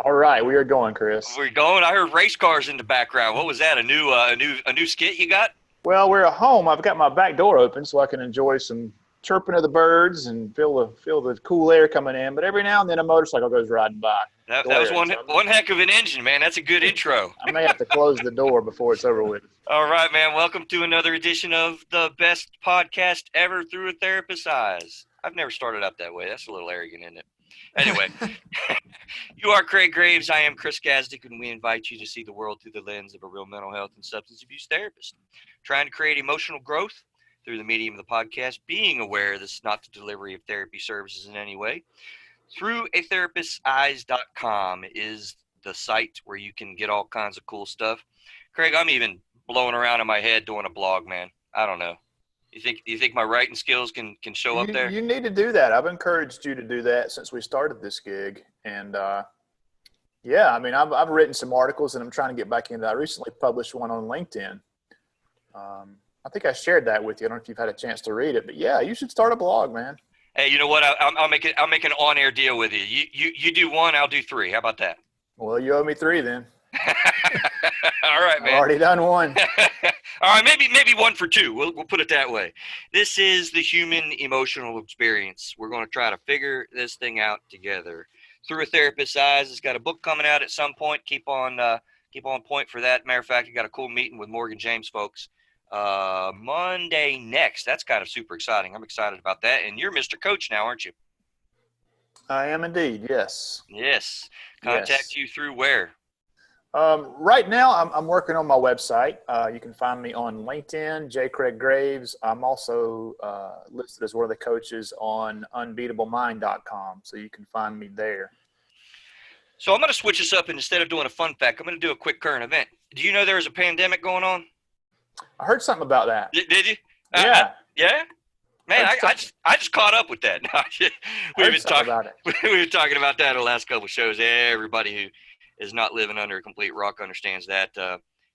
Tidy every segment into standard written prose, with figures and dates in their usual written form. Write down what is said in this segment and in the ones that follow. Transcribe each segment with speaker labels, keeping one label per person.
Speaker 1: All right, we are going, Chris.
Speaker 2: We're going. I heard race cars in the background. What was that? A new skit you got?
Speaker 1: Well, we're at home. I've got my back door open so I can enjoy some chirping of the birds and feel the cool air coming in. But every now and then a motorcycle goes riding by,
Speaker 2: That was
Speaker 1: glaring.
Speaker 2: one
Speaker 1: So
Speaker 2: one heck of an engine, man. That's a good intro.
Speaker 1: I may have to close the door before it's over with.
Speaker 2: All right, man. Welcome to another edition of the best podcast ever through a therapist's eyes. I've never started out that way. That's a little arrogant, isn't it? Anyway, you are Craig Graves. I am Chris Gazdick, and we invite you to see the world through the lens of a real mental health and substance abuse therapist, trying to create emotional growth through the medium of the podcast, being aware this is not the delivery of therapy services in any way. Through a therapist's eyes.com is the site where you can get all kinds of cool stuff. Craig, I'm even blowing around in my head doing a blog, man. I don't know. You think my writing skills can show up there?
Speaker 1: You need to do that. I've encouraged you to do that since we started this gig. And yeah, I mean, I've written some articles and I'm trying to get back into that. I recently published one on LinkedIn. I think I shared that with you. I don't know if you've had a chance to read it, but yeah, you should start a blog, man.
Speaker 2: Hey, you know what? I'll make an on-air deal with you. You do one, I'll do three. How about that?
Speaker 1: Well, you owe me three then.
Speaker 2: All right, man.
Speaker 1: I've already done one.
Speaker 2: All right, maybe one for two. We'll put it that way. This is the human emotional experience. We're going to try to figure this thing out together through a therapist's eyes. It's got a book coming out at some point. Keep on point for that. Matter of fact, you got a cool meeting with Morgan James folks Monday next. That's kind of super exciting. I'm excited about that. And you're Mr. Coach now, aren't you?
Speaker 1: I am indeed. Yes.
Speaker 2: Yes. Contact you through where?
Speaker 1: Right now, I'm working on my website. You can find me on LinkedIn, J. Craig Graves. I'm also listed as one of the coaches on unbeatablemind.com, so you can find me there.
Speaker 2: So I'm going to switch this up, and instead of doing a fun fact, I'm going to do a quick current event. Do you know there's a pandemic going on?
Speaker 1: I heard something about that.
Speaker 2: Did you?
Speaker 1: Yeah.
Speaker 2: Yeah? Man, I just caught up with that. We've been talking about it. We've been talking about that in the last couple of shows. Everybody who is not living under a complete rock understands that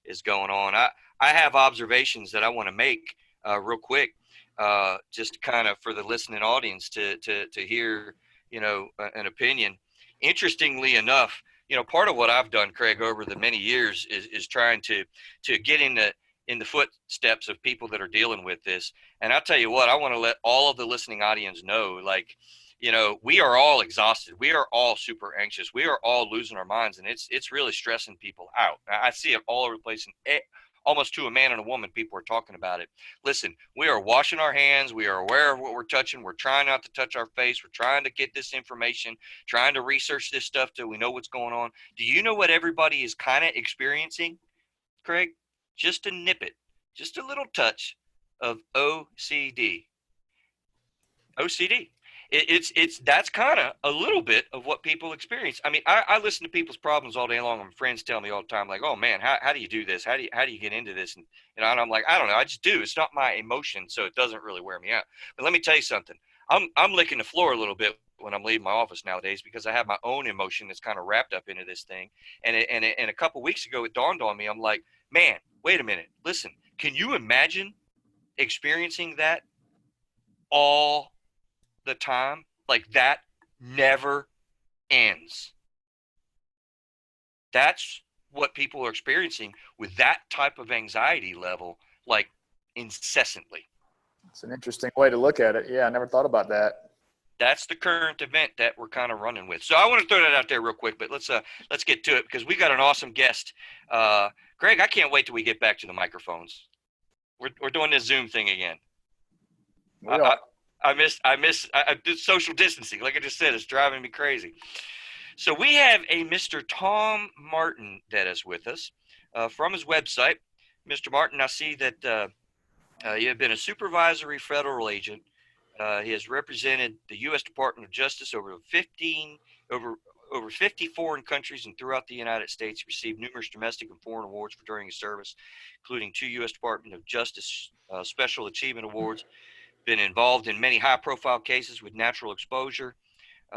Speaker 2: is going on. I have observations that I want to make real quick, just kind of for the listening audience to hear, an opinion. Interestingly enough, part of what I've done, Craig, over the many years is trying to get in the footsteps of people that are dealing with this. And I'll tell you what, I want to let all of the listening audience know, we are all exhausted. We are all super anxious. We are all losing our minds, and it's really stressing people out. I see it all over the place, and almost to a man and a woman, people are talking about it. Listen, we are washing our hands. We are aware of what we're touching. We're trying not to touch our face. We're trying to get this information, trying to research this stuff till we know what's going on. Do you know what everybody is kind of experiencing, Craig? Just to nip it, just a little touch of OCD. OCD. That's kind of a little bit of what people experience. I mean, I listen to people's problems all day long, and friends tell me all the time, like, "Oh man, how do you do this? How do you get into this?" And I'm like, I don't know, I just do. It's not my emotion, so it doesn't really wear me out. But let me tell you something. I'm licking the floor a little bit when I'm leaving my office nowadays because I have my own emotion that's kind of wrapped up into this thing. And a couple weeks ago, it dawned on me. I'm like, man, wait a minute. Listen, can you imagine experiencing that all the time? Like, that never ends. That's what people are experiencing with that type of anxiety level, like incessantly.
Speaker 1: It's an interesting way to look at it. Yeah, I never thought about that.
Speaker 2: That's the current event that we're kind of running with. So I want to throw that out there real quick, but let's get to it because we got an awesome guest. Greg, I can't wait till we get back to the microphones. We're doing this Zoom thing again. I miss social distancing. Like I just said, it's driving me crazy. So we have a Mr. Tom Martin that is with us from his website. Mr. Martin, I see that you have been a supervisory federal agent. He has represented the U.S. Department of Justice over 50 foreign countries and throughout the United States. He received numerous domestic and foreign awards during his service, including 2 U.S. Department of Justice Special Achievement Awards. Been involved in many high-profile cases with natural exposure,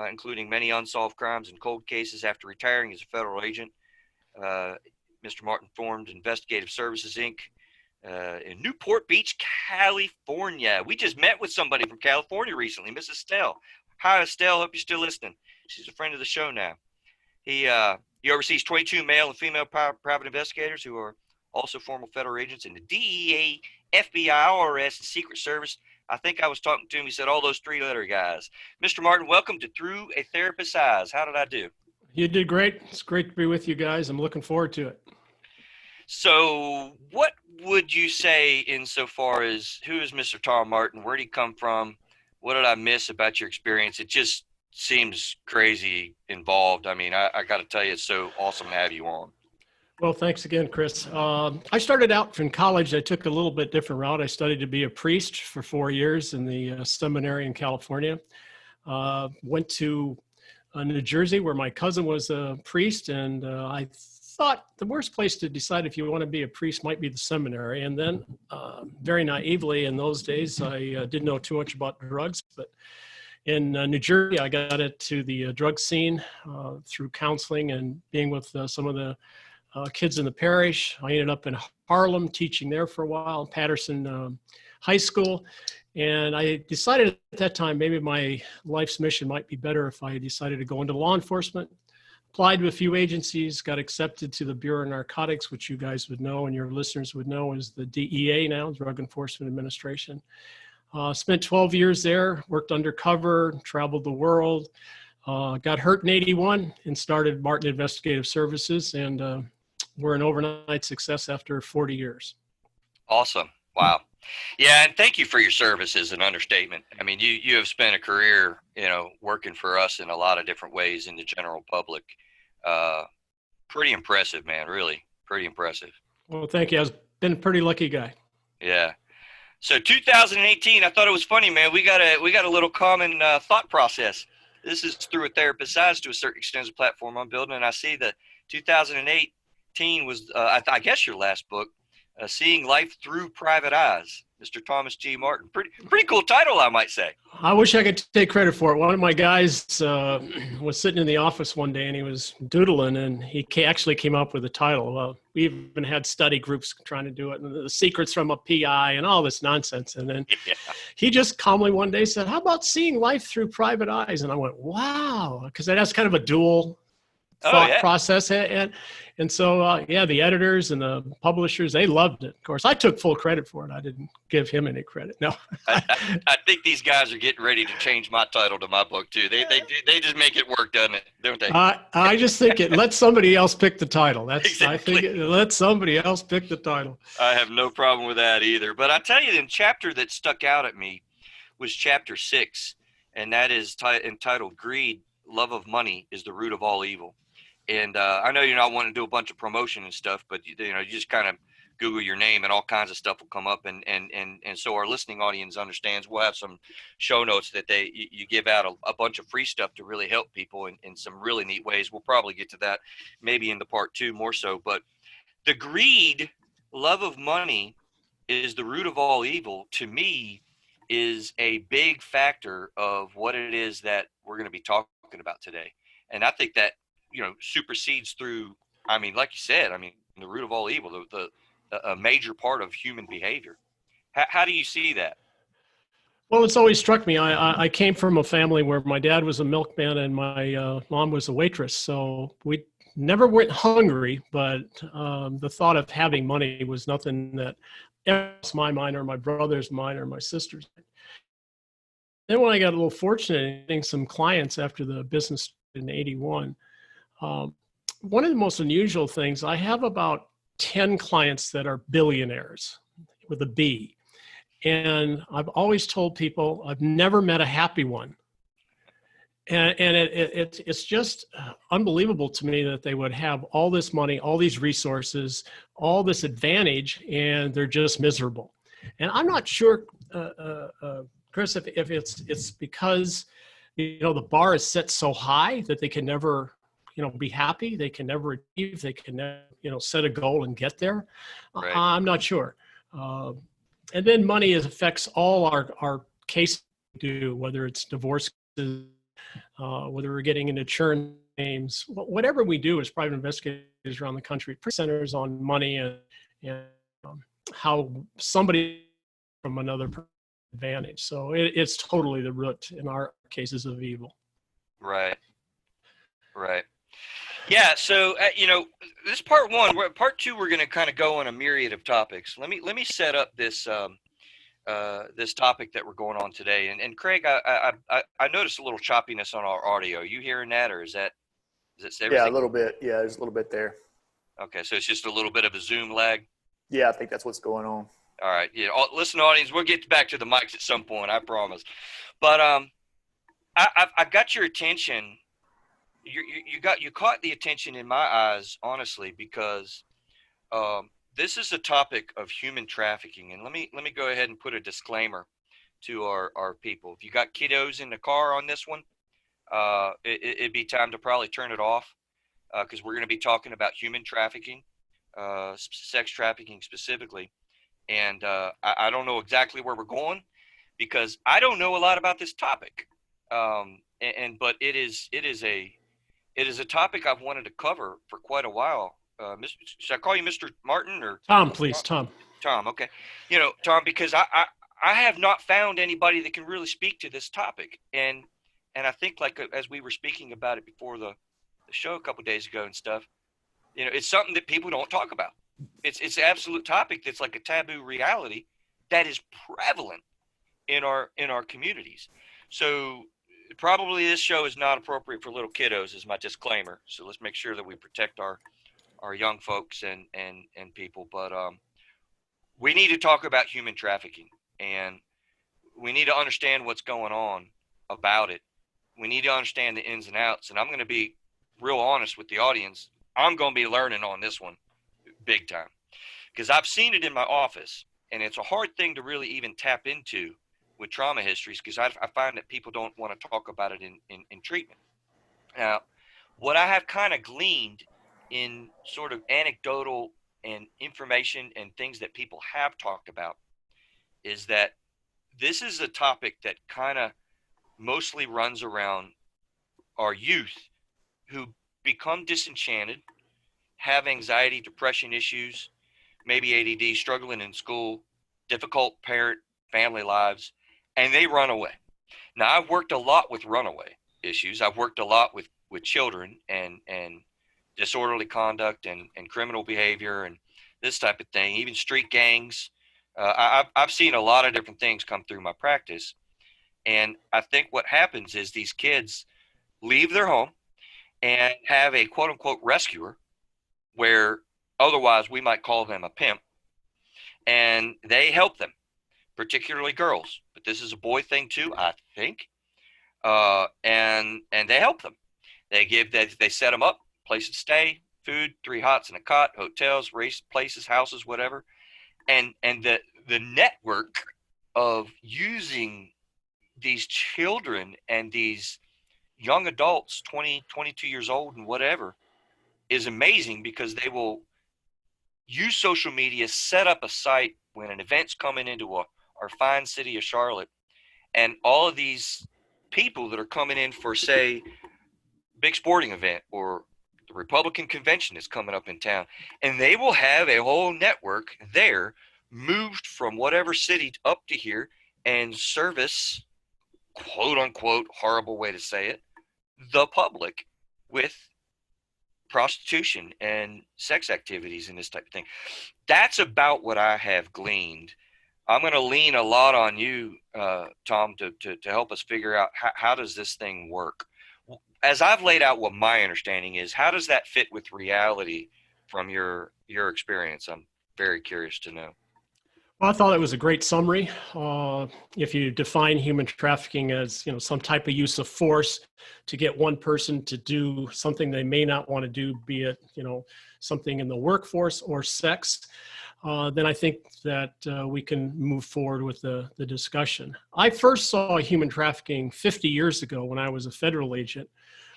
Speaker 2: including many unsolved crimes and cold cases. After retiring as a federal agent, Mr. Martin formed Investigative Services, Inc., in Newport Beach, California. We just met with somebody from California recently, Miss Estelle. Hi, Estelle. Hope you're still listening. She's a friend of the show now. He oversees 22 male and female private investigators who are also former federal agents in the DEA, FBI, IRS, and Secret Service. I think I was talking to him. He said all those three-letter guys. Mr. Martin, welcome to Through a Therapist's Eyes. How did I do?
Speaker 3: You did great. It's great to be with you guys. I'm looking forward to it.
Speaker 2: So what would you say insofar as who is Mr. Tom Martin? Where did he come from? What did I miss about your experience? It just seems crazy involved. I mean, I got to tell you, it's so awesome to have you on.
Speaker 3: Well, thanks again, Chris. I started out in college. I took a little bit different route. I studied to be a priest for 4 years in the seminary in California. Went to New Jersey where my cousin was a priest, and I thought the worst place to decide if you want to be a priest might be the seminary. And then very naively in those days, I didn't know too much about drugs, but in New Jersey, I got into the drug scene through counseling and being with some of the kids in the parish. I ended up in Harlem teaching there for a while, Patterson High School. And I decided at that time, maybe my life's mission might be better if I decided to go into law enforcement. Applied to a few agencies, got accepted to the Bureau of Narcotics, which you guys would know and your listeners would know is the DEA now, Drug Enforcement Administration. Spent 12 years there, worked undercover, traveled the world, got hurt in 81 and started Martin Investigative Services. And we're an overnight success after 40 years.
Speaker 2: Awesome. Wow. Yeah, and thank you for your service is an understatement. I mean, you have spent a career, working for us in a lot of different ways in the general public. Pretty impressive, man. Really, pretty impressive.
Speaker 3: Well, thank you. I've been a pretty lucky guy.
Speaker 2: Yeah. So 2018, I thought it was funny, man. We got a little common thought process. This is Through a Therapist's Eyes to a certain extent as a platform I'm building, and I see that 2018 was, I guess, your last book. Seeing Life Through Private Eyes, Mr. Thomas G. Martin. Pretty cool title, I might say.
Speaker 3: I wish I could take credit for it. One of my guys was sitting in the office one day and he was doodling and he actually came up with a title. Well, we even had study groups trying to do it and the secrets from a PI and all this nonsense. And then he just calmly one day said, how about seeing life through private eyes? And I went, wow, because that has kind of a dual thought process. And so, the editors and the publishers, they loved it. Of course, I took full credit for it. I didn't give him any credit. No.
Speaker 2: I think these guys are getting ready to change my title to my book too. They just make it work, doesn't it? Don't they?
Speaker 3: I just think let somebody else pick the title.
Speaker 2: Exactly.
Speaker 3: I think let somebody else pick the title.
Speaker 2: I have no problem with that either. But I tell you, the chapter that stuck out at me was chapter 6, and that is entitled "Greed, Love of Money is the Root of All Evil." And I know you're not wanting to do a bunch of promotion and stuff, but you just kind of Google your name and all kinds of stuff will come up. And so our listening audience understands. We'll have some show notes that you give out a bunch of free stuff to really help people in some really neat ways. We'll probably get to that maybe in the part 2 more so. But the greed, love of money is the root of all evil, to me, is a big factor of what it is that we're going to be talking about today. And I think that, supersedes through, like you said, the root of all evil, a major part of human behavior. How do you see that?
Speaker 3: Well, it's always struck me. I came from a family where my dad was a milkman and my mom was a waitress. So we never went hungry, but the thought of having money was nothing that crossed my mind or my brother's mind or my sister's mind. Then when I got a little fortunate in getting some clients after the business in 81, one of the most unusual things, I have about 10 clients that are billionaires with a B. And I've always told people I've never met a happy one. And it's just unbelievable to me that they would have all this money, all these resources, all this advantage, and they're just miserable. And I'm not sure, Chris, if it's because, the bar is set so high that they can never be happy. They can never achieve. They can never, set a goal and get there. Right. I'm not sure. And then money affects all our cases we do, whether it's divorce, whether we're getting into insurance claims, whatever we do as private investigators around the country, centers on money and how somebody from another advantage. So it's totally the root in our cases of evil.
Speaker 2: Right. Right. Yeah. So this is part one. Part two, we're going to kind of go on a myriad of topics. Let me set up this this topic that we're going on today. And Craig, I noticed a little choppiness on our audio. Are you hearing that, or is everything?
Speaker 1: Yeah, a little bit. Yeah, there's a little bit there.
Speaker 2: Okay, so it's just a little bit of a Zoom lag.
Speaker 1: Yeah, I think that's what's going on.
Speaker 2: All right. Yeah. Listen, audience, we'll get back to the mics at some point. I promise. But I got your attention. You caught the attention in my eyes, honestly, because this is a topic of human trafficking. And let me go ahead and put a disclaimer to our people. If you got kiddos in the car on this one, it'd be time to probably turn it off, because we're going to be talking about human trafficking, sex trafficking specifically. And I don't know exactly where we're going, because I don't know a lot about this topic. But it is a topic I've wanted to cover for quite a while. Should I call you Mr. Martin or
Speaker 3: Tom? Please, Tom.
Speaker 2: Tom, okay. Tom, because I have not found anybody that can really speak to this topic, and I think, like, as we were speaking about it before the show a couple of days ago and stuff, it's something that people don't talk about. It's an absolute topic that's like a taboo reality that is prevalent in our communities. So probably this show is not appropriate for little kiddos, is my disclaimer. So let's make sure that we protect our young folks and people. But we need to talk about human trafficking, and we need to understand what's going on about it. We need to understand the ins and outs. And I'm going to be real honest with the audience. I'm going to be learning on this one big time, because I've seen it in my office, and it's a hard thing to really even tap into with trauma histories, because I find that people don't want to talk about it in treatment. Now, what I have kind of gleaned in sort of anecdotal and information and things that people have talked about is that this is a topic that kind of mostly runs around our youth who become disenchanted, have anxiety, depression issues, maybe ADD, struggling in school, difficult family lives, and they run away. Now, I've worked a lot with runaway issues. I've worked a lot with children and disorderly conduct and criminal behavior and this type of thing, even street gangs. I've seen a lot of different things come through my practice. And I think what happens is these kids leave their home and have a quote unquote rescuer, where otherwise we might call them a pimp, and they help them, particularly girls. But this is a boy thing too, I think. And they help them. They set them up, place to stay, food, 3 hots and a cot, hotels, race places, houses, whatever. And the network of using these children and these young adults, 20, 22 years old and whatever, is amazing, because they will use social media, set up a site when an event's coming into our fine city of Charlotte, and all of these people that are coming in for, say, big sporting event or the Republican convention is coming up in town, and they will have a whole network there moved from whatever city up to here and service, quote unquote, horrible way to say it, the public with prostitution and sex activities and this type of thing. That's about what I have gleaned. I'm going to lean a lot on you, Tom, to help us figure out how does this thing work. As I've laid out what my understanding is, how does that fit with reality from your experience? I'm very curious to know.
Speaker 3: Well, I thought it was a great summary. If you define human trafficking as, some type of use of force to get one person to do something they may not want to do, be it, something in the workforce or sex, then I think that we can move forward with the discussion. I first saw human trafficking 50 years ago when I was a federal agent,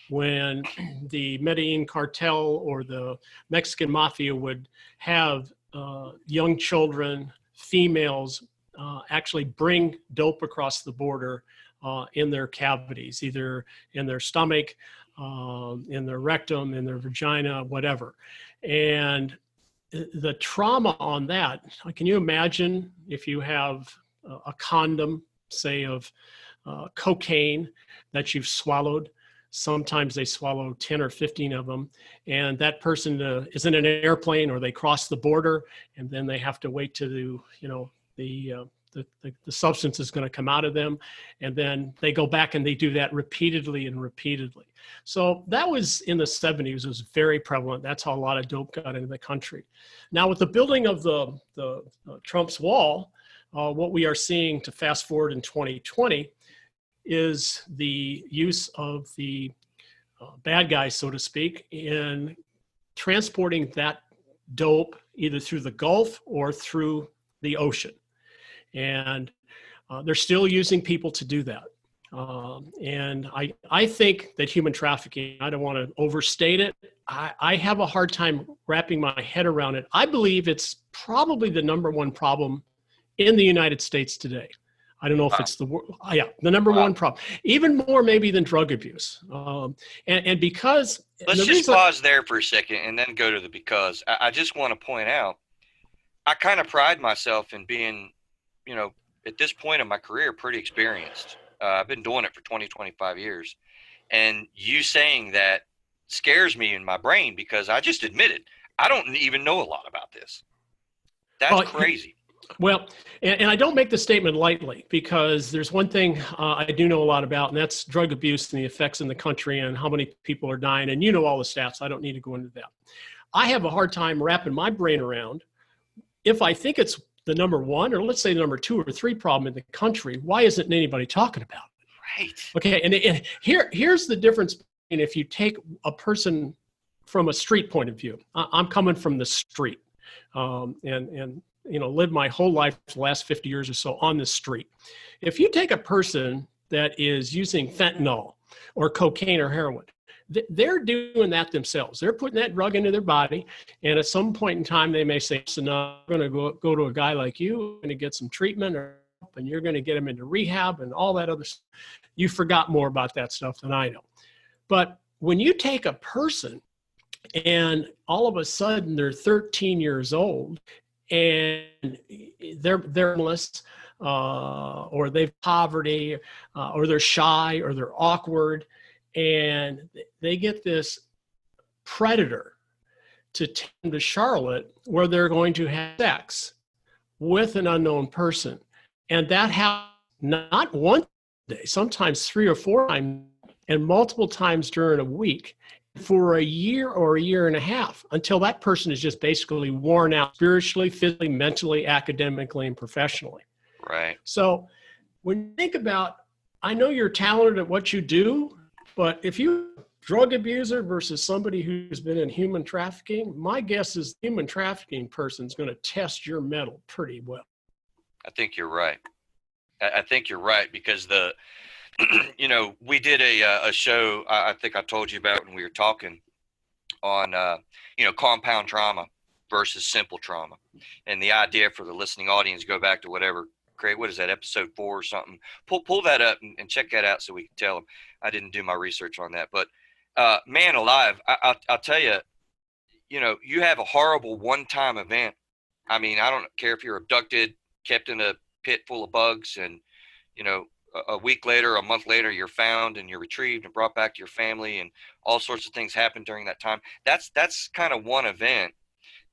Speaker 3: when the Medellin cartel or the Mexican mafia would have young children, females, actually bring dope across the border in their cavities, either in their stomach, in their rectum, in their vagina, whatever. And the trauma on that, can you imagine if you have a condom, say, of cocaine that you've swallowed, Sometimes they swallow 10 or 15 of them, and that person is in an airplane, or they cross the border, and then they have to wait to the substance is going to come out of them, and then they go back and they do that repeatedly and repeatedly. So that was in the 70s. It was very prevalent. That's how a lot of dope got into the country. Now, with the building of the Trump's wall, what we are seeing, to fast forward in 2020, is the use of the bad guys, so to speak, in transporting that dope either through the Gulf or through the ocean. And they're still using people to do that. And I think that human trafficking, I don't want to overstate it. I have a hard time wrapping my head around it. I believe it's probably the number one problem in the United States today. I don't know if it's the number one problem, even more maybe than drug abuse. And because
Speaker 2: let's just pause there for a second and then go to the because. I just want to point out, I kind of pride myself in being, at this point in my career, pretty experienced. I've been doing it for 20, 25 years. And you saying that scares me in my brain, because I just admitted I don't even know a lot about this. That's crazy.
Speaker 3: Well, and I don't make the statement lightly, because there's one thing I do know a lot about, and that's drug abuse and the effects in the country and how many people are dying. And all the stats. I don't need to go into that. I have a hard time wrapping my brain around, if I think it's the number one, or let's say the number 2 or 3 problem in the country, why isn't anybody talking about it?
Speaker 2: Right.
Speaker 3: Okay. And here's the difference. And if you take a person from a street point of view, I'm coming from the street, and lived my whole life, the last 50 years or so, on the street. If you take a person that is using fentanyl or cocaine or heroin, they're doing that themselves. They're putting that drug into their body, and at some point in time, they may say, "So now I'm going to go to a guy like you, I'm going to get some treatment, and you're going to get him into rehab and all that other stuff." You forgot more about that stuff than I know. But when you take a person and all of a sudden they're 13 years old and they're homeless, or they've poverty, or they're shy, or they're awkward, and they get this predator to take them to Charlotte, where they're going to have sex with an unknown person. And that happens not one day, sometimes 3 or 4 times, and multiple times during a week, for a year or a year and a half, until that person is just basically worn out spiritually, physically, mentally, academically, and professionally.
Speaker 2: Right.
Speaker 3: So when you think about, I know you're talented at what you do, but if you're a drug abuser versus somebody who's been in human trafficking, my guess is the human trafficking person is going to test your mettle pretty well.
Speaker 2: I think you're right. I think you're right, because we did a show, I think I told you about when we were talking, on, compound trauma versus simple trauma. And the idea for the listening audience, go back to whatever, Craig, what is that, episode 4 or something? Pull that up and check that out so we can tell them. I didn't do my research on that. But, man alive, I'll tell you, you have a horrible one-time event. I mean, I don't care if you're abducted, kept in a pit full of bugs, and, a week later, a month later, you're found and you're retrieved and brought back to your family, and all sorts of things happen during that time. That's kind of one event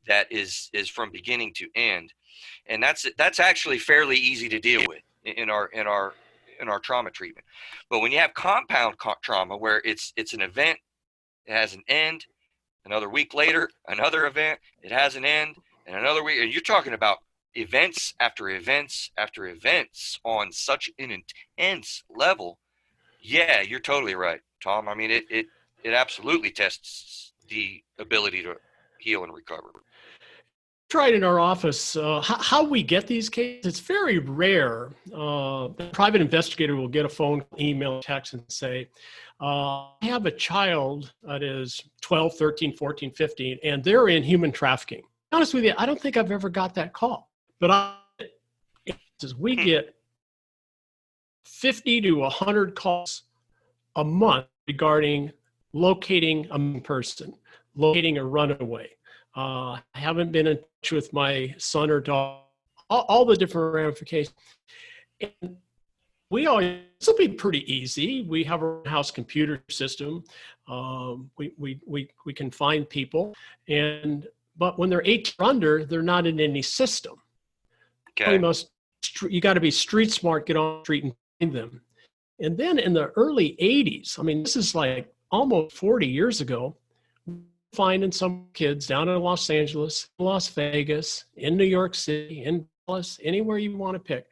Speaker 2: that is from beginning to end. And that's actually fairly easy to deal with in our trauma treatment. But when you have compound trauma, where it's an event, it has an end, another week later, another event, it has an end, and another week, and you're talking about events after events after events on such an intense level. Yeah, you're totally right, Tom. I mean, it absolutely tests the ability to heal and recover.
Speaker 3: Tried in our office, how we get these cases, it's very rare. The private investigator will get a phone, email, text, and say, I have a child that is 12, 13, 14, 15, and they're in human trafficking. To be honest with you, I don't think I've ever got that call. But we get 50 to 100 calls a month regarding locating a person, locating a runaway. I haven't been in touch with my son or daughter, all the different ramifications. And we always this will be pretty easy. We have our in-house computer system. We can find people, but when they're 18 or under, they're not in any system.
Speaker 2: Okay.
Speaker 3: You got to be street smart, get on the street and find them. And then in the early 80s, I mean, this is like almost 40 years ago, finding some kids down in Los Angeles, Las Vegas, in New York City, in Dallas, anywhere you want to pick,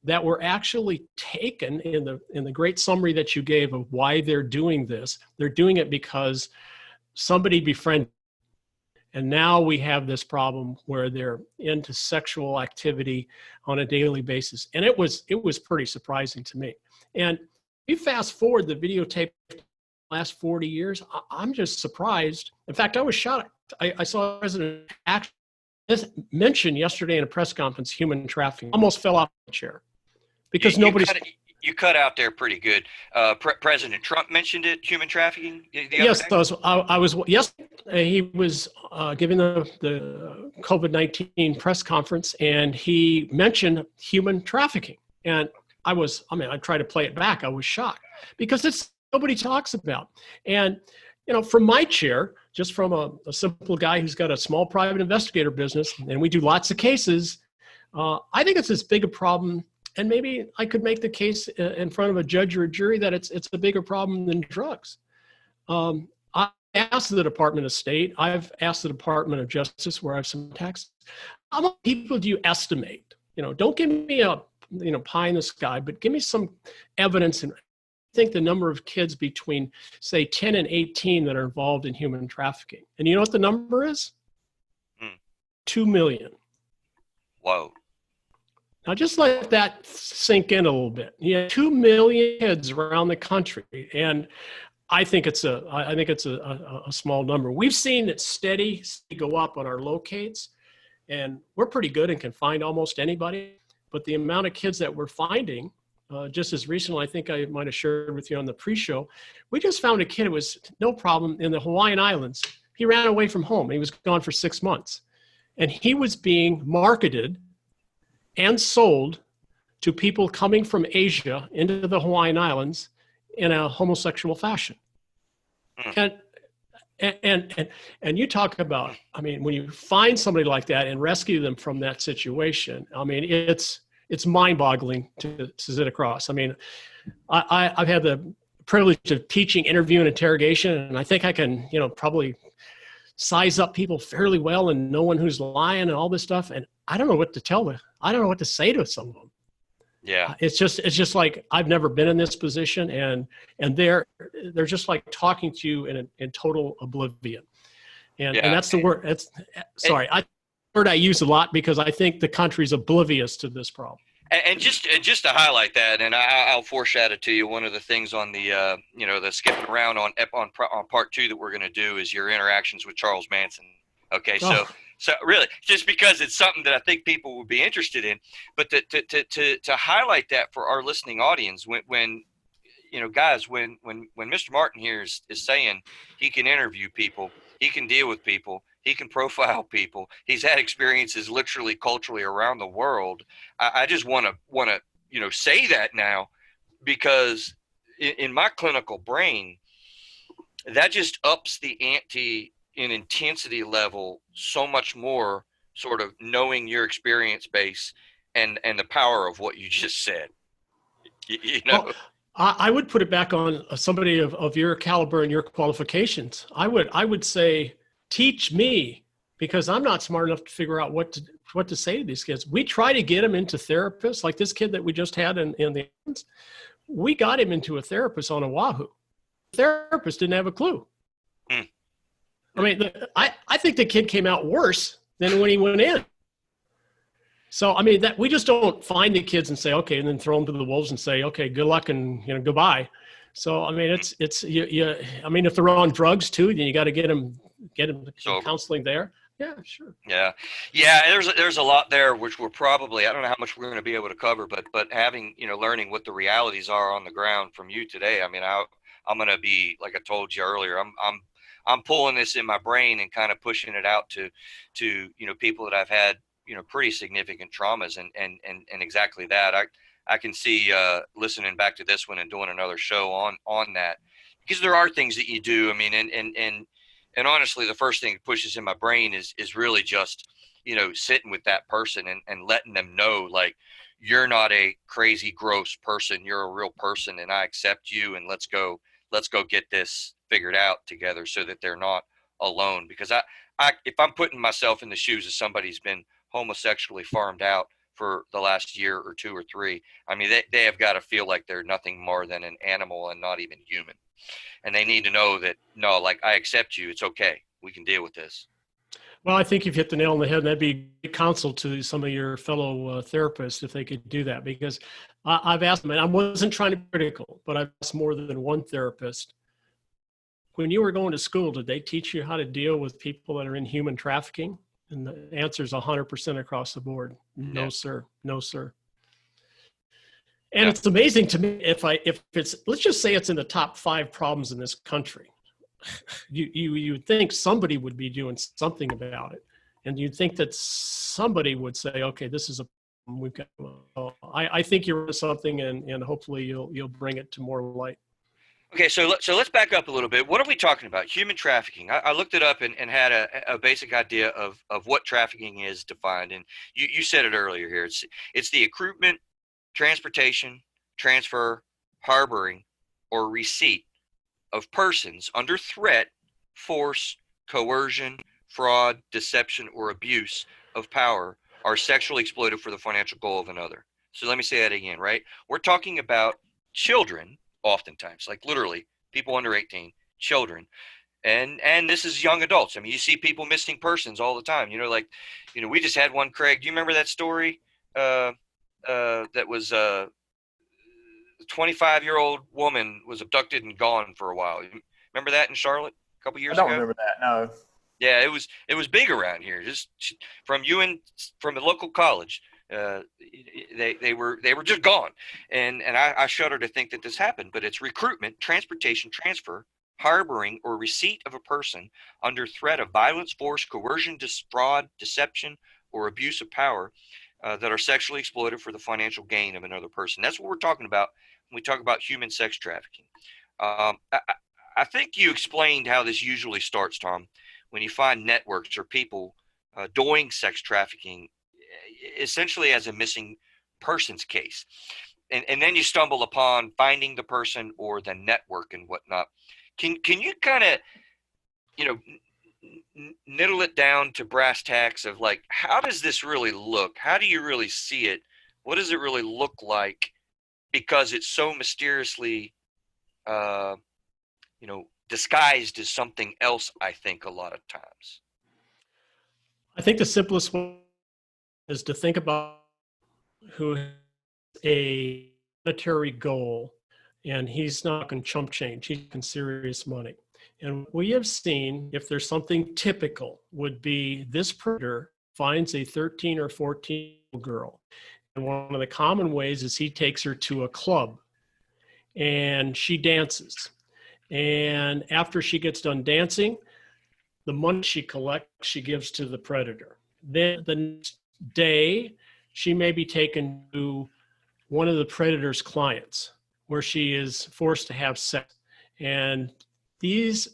Speaker 3: that were actually taken in the great summary that you gave of why they're doing this. They're doing it because somebody befriended. And now we have this problem where they're into sexual activity on a daily basis. And it was pretty surprising to me. And you fast forward the videotape last 40 years, I'm just surprised. In fact, I was shocked. I saw the president actually mention yesterday in a press conference, human trafficking. Almost fell off the chair because
Speaker 2: you cut out there pretty good. President Trump mentioned it, human trafficking.
Speaker 3: Yes, he was giving the COVID-19 press conference, and he mentioned human trafficking. And I tried to play it back. I was shocked because it's nobody talks about. And, from my chair, just from a simple guy who's got a small private investigator business, and we do lots of cases, I think it's as big a problem. And maybe I could make the case in front of a judge or a jury that it's a bigger problem than drugs. I asked the Department of State, I've asked the Department of Justice, where I have some tax. How many people do you estimate? Don't give me a pie in the sky, but give me some evidence. And I think the number of kids between, say, 10 and 18 that are involved in human trafficking. And you know what the number is? 2 million.
Speaker 2: Whoa.
Speaker 3: Now, just let that sink in a little bit. 2 million kids around the country, and I think it's a small number. We've seen it steady go up on our locates, and we're pretty good and can find almost anybody. But the amount of kids that we're finding, just as recently, I think I might have shared with you on the pre-show, we just found a kid who was no problem in the Hawaiian Islands. He ran away from home. He was gone for 6 months, and he was being marketed and sold to people coming from Asia into the Hawaiian Islands in a homosexual fashion. And you talk about, when you find somebody like that and rescue them from that situation, it's mind-boggling to sit across. I've had the privilege of teaching interview and interrogation, and I think I can, probably size up people fairly well and know one who's lying and all this stuff. And I don't know what to tell them. I don't know what to say to some of them.
Speaker 2: Yeah.
Speaker 3: It's just like, I've never been in this position, and they're just like talking to you in total oblivion. And that's the word. I word I use a lot because I think the country's oblivious to this problem.
Speaker 2: And just to highlight that, and I'll foreshadow to you, one of the things on the the skipping around on part 2 that we're going to do is your interactions with Charles Manson. Okay, so really, just because it's something that I think people would be interested in, but to highlight that for our listening audience, when guys, when Mr. Martin here is saying he can interview people, he can deal with people, he can profile people, he's had experiences literally culturally around the world. I just want to say that now, because in my clinical brain, that just ups the ante in intensity level so much more, sort of knowing your experience base and the power of what you just said. Well,
Speaker 3: I would put it back on somebody of your caliber and your qualifications. I would say, teach me, because I'm not smart enough to figure out what to say to these kids. We try to get them into therapists, like this kid that we just had in the islands. We got him into a therapist on Oahu. The therapist didn't have a clue. I think the kid came out worse than when he went in. So, that we just don't find the kids and say, okay, and then throw them to the wolves and say, okay, good luck and goodbye. So, it's if they're on drugs too, then you got to get them counseling there. Yeah, sure.
Speaker 2: Yeah. There's a lot there, which we're probably, I don't know how much we're going to be able to cover, but having, learning what the realities are on the ground from you today. I'm going to be, like I told you earlier, I'm pulling this in my brain and kind of pushing it out to people that I've had, pretty significant traumas and exactly that. I can see listening back to this one and doing another show on that, because there are things that you do. I mean, and honestly, the first thing that pushes in my brain is really just, you know, sitting with that person and letting them know, like, you're not a crazy, gross person. You're a real person, and I accept you, and let's go get this figured out together so that they're not alone. Because I if I'm putting myself in the shoes of somebody who's been homosexually farmed out for the last year or two or three, I mean, they have got to feel like they're nothing more than an animal and not even human. And they need to know that, no, like, I accept you. It's okay. We can deal with this.
Speaker 3: Well, I think you've hit the nail on the head. And that'd be counsel to some of your fellow therapists if they could do that, because I've asked them, and I wasn't trying to be critical, but I've asked more than one therapist. When you were going to school, did they teach you how to deal with people that are in human trafficking? And the answer is 100% across the board. No, sir. No, sir. And it's amazing to me if it's, let's just say it's in the top 5 problems in this country. You would think somebody would be doing something about it. And you'd think that somebody would say, okay, this is a problem we've got. I think you're something, and hopefully you'll bring it to more light. Okay,
Speaker 2: so let's back up a little bit. What are we talking about? Human trafficking. I looked it up and had a basic idea of what trafficking is defined. And you said it earlier here. It's the recruitment, transportation, transfer, harboring, or receipt of persons under threat, force, coercion, fraud, deception, or abuse of power are sexually exploited for the financial goal of another. So let me say that again, right? We're talking about children, oftentimes, like literally people under 18, children. And this is young adults. I mean, you see people missing persons all the time. You know, like, you know, we just had one, Craig. Do you remember that story? That was a 25-year-old woman was abducted and gone for a while. Remember that in Charlotte a couple years ago?
Speaker 1: I don't remember that. No.
Speaker 2: Yeah, it was big around here. Just from the local college. They were just gone, and I shudder to think that this happened. But it's recruitment, transportation, transfer, harboring, or receipt of a person under threat of violence, force, coercion, fraud, deception, or abuse of power that are sexually exploited for the financial gain of another person. That's what we're talking about when we talk about human sex trafficking. I think you explained how this usually starts, Tom, when you find networks or people doing sex trafficking, essentially as a missing persons case. And then you stumble upon finding the person or the network and whatnot. Can you kind of, you know, niddle it down to brass tacks of, like, how does this really look? How do you really see it? What does it really look like? Because it's so mysteriously, disguised as something else, I think, a lot of times.
Speaker 3: I think the simplest way is to think about who has a monetary goal, and he's not going to chump change. He's in serious money. And we have seen, if there's something typical, would be this predator finds a 13 or 14-year-old girl. And one of the common ways is he takes her to a club and she dances. And after she gets done dancing, the money she collects, she gives to the predator. Then the next day, she may be taken to one of the predator's clients where she is forced to have sex. And these,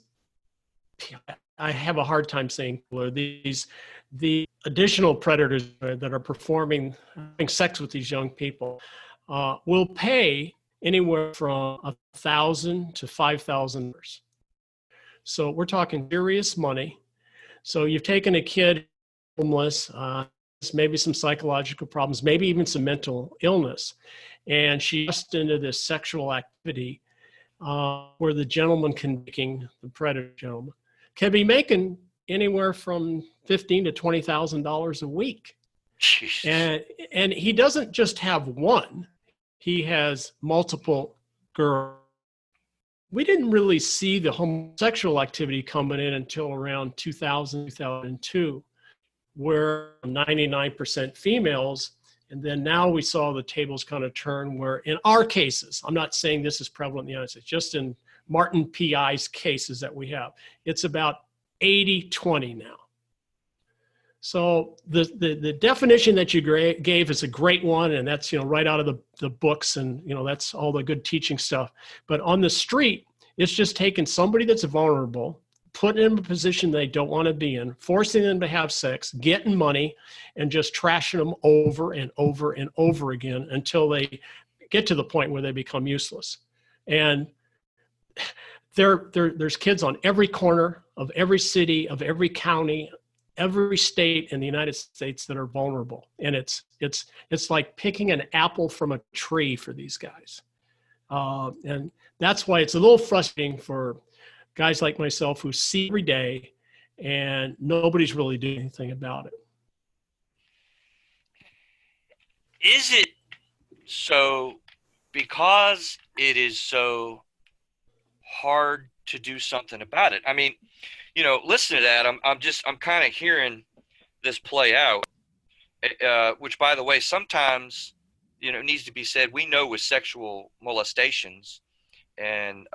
Speaker 3: I have a hard time saying, the additional predators that are having sex with these young people will pay anywhere from $1,000 to $5,000. So we're talking serious money. So you've taken a kid homeless, maybe some psychological problems, maybe even some mental illness, and she's into this sexual activity where the gentleman the predator gentleman can be making anywhere from $15,000 to $20,000 a week.
Speaker 2: Jeez.
Speaker 3: And he doesn't just have one, he has multiple girls. We didn't really see the homosexual activity coming in until around 2000, 2002, where 99% females. And then now we saw the tables kind of turn where in our cases, I'm not saying this is prevalent in the United States, just in Martin PI's cases that we have, it's about 80-20 now. So the definition that you gave is a great one, and that's, right out of the books, and that's all the good teaching stuff. But on the street, it's just taking somebody that's vulnerable, putting them in a position they don't want to be in, forcing them to have sex, getting money, and just trashing them over and over and over again until they get to the point where they become useless. And there's kids on every corner of every city, of every county, every state in the United States that are vulnerable. And it's like picking an apple from a tree for these guys. And that's why it's a little frustrating for guys like myself who see every day and nobody's really doing anything about it.
Speaker 2: Is it so because it is so hard to do something about it? I mean, listen to that. I'm kind of hearing this play out, which, by the way, sometimes, needs to be said. We know with sexual molestations and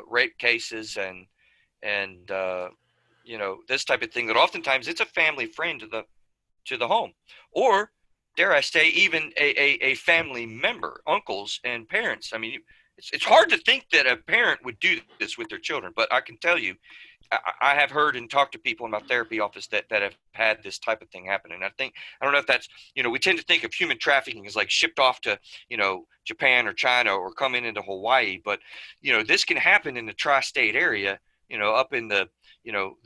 Speaker 2: rape cases and this type of thing, that oftentimes it's a family friend to the home, or dare I say, even a family member, uncles and parents. I mean, it's hard to think that a parent would do this with their children, but I can tell you, I have heard and talked to people in my therapy office that have had this type of thing happen. And I don't know if that's, we tend to think of human trafficking as like shipped off to, Japan or China or coming into Hawaii. But, this can happen in the tri-state area, up in the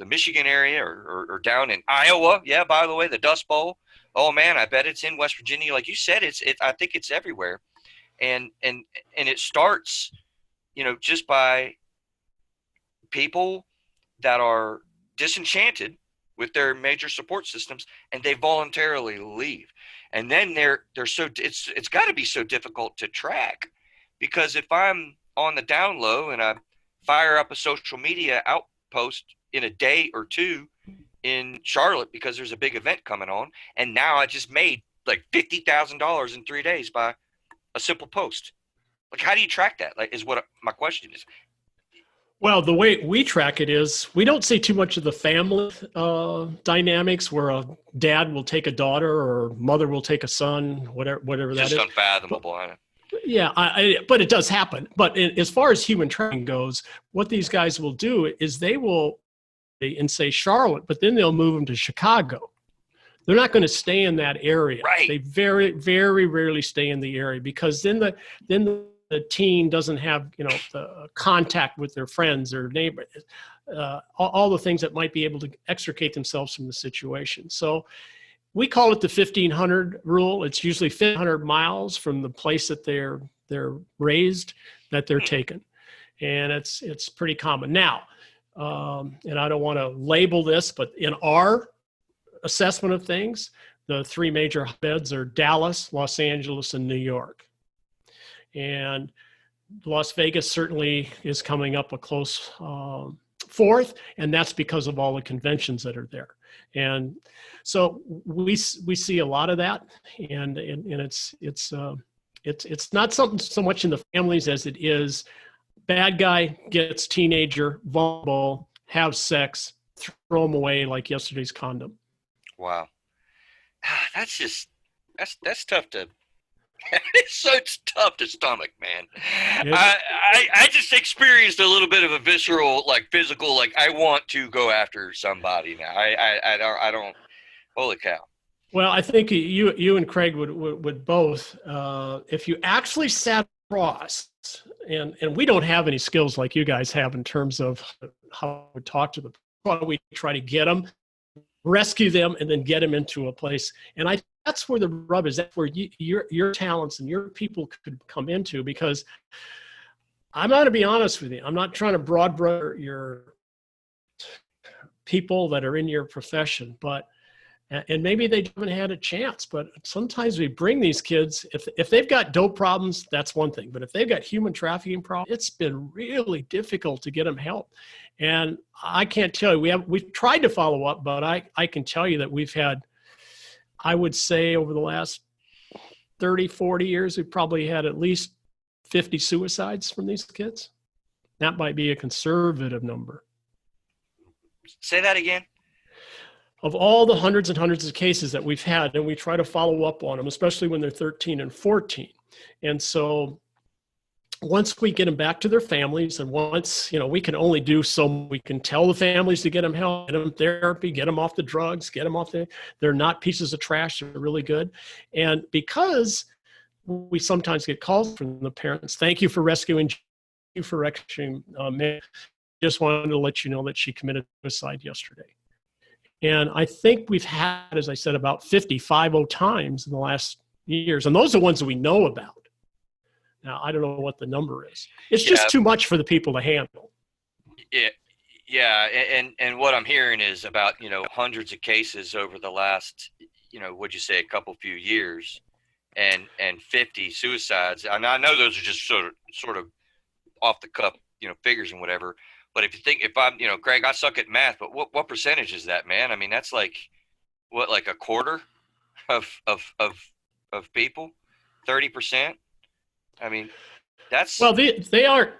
Speaker 2: Michigan area or down in Iowa. Yeah, by the way, the Dust Bowl. Oh man, I bet it's in West Virginia. Like you said, I think it's everywhere. And it starts, just by people that are disenchanted with their major support systems, and they voluntarily leave. And then they're so, it's got to be so difficult to track, because if I'm on the down low and I fire up a social media outpost in a day or two in Charlotte because there's a big event coming on, and now I just made like $50,000 in 3 days by a simple post. Like, how do you track that? Like, is what my question is.
Speaker 3: Well, the way we track it is we don't see too much of the family dynamics where a dad will take a daughter or mother will take a son, whatever that is.
Speaker 2: Just unfathomable.
Speaker 3: But it does happen. But as far as human trafficking goes, what these guys will do is they will and say Charlotte, but then they'll move them to Chicago. They're not going to stay in that area.
Speaker 2: Right.
Speaker 3: They very, very rarely stay in the area, because then the teen doesn't have, the contact with their friends or neighbors, all the things that might be able to extricate themselves from the situation. So we call it the 1500 rule. It's usually 1,500 miles from the place that they're raised that they're taken. And it's pretty common. Now, and I don't want to label this, but in our assessment of things, the three major hotbeds are Dallas, Los Angeles, and New York. And Las Vegas certainly is coming up a close fourth, and that's because of all the conventions that are there. And so we see a lot of that, and it's not something so much in the families as it is bad guy gets teenager, vulnerable, have sex, throw them away like yesterday's condom.
Speaker 2: Wow, that's tough to. It's tough to stomach, man. I just experienced a little bit of a visceral, like physical, like I want to go after somebody now. I don't. Holy cow.
Speaker 3: Well, I think you and Craig would both, if you actually sat across, and we don't have any skills like you guys have in terms of how we talk to them. We try to get them, rescue them, and then get them into a place. And that's where the rub is. That's where your talents and your people could come into, because I'm going to be honest with you. I'm not trying to broad brush your people that are in your profession, and maybe they haven't had a chance, but sometimes we bring these kids, if they've got dope problems, that's one thing. But if they've got human trafficking problems, it's been really difficult to get them help. And I can't tell you, we've tried to follow up, but I can tell you that we've had, I would say over the last 30, 40 years, we've probably had at least 50 suicides from these kids. That might be a conservative number.
Speaker 2: Say that again.
Speaker 3: of all the hundreds and hundreds of cases that we've had, and we try to follow up on them, especially when they're 13 and 14. And so once we get them back to their families, and once, we can only do so, we can tell the families to get them help, get them therapy, get them off the drugs, get them off they're not pieces of trash, they're really good. And because we sometimes get calls from the parents, thank you for rescuing, just wanted to let you know that she committed suicide yesterday. And I think we've had, as I said, about 50 times in the last years. And those are the ones that we know about. Now, I don't know what the number is. It's just too much for the people to handle.
Speaker 2: Yeah. And what I'm hearing is about, hundreds of cases over the last, what'd you say, a couple few years, and 50 suicides. And I know those are just sort of off the cuff, figures and whatever. But if I'm, Craig, I suck at math, but what percentage is that, man? I mean, that's like a quarter of people, 30%. I mean, that's
Speaker 3: well. They are,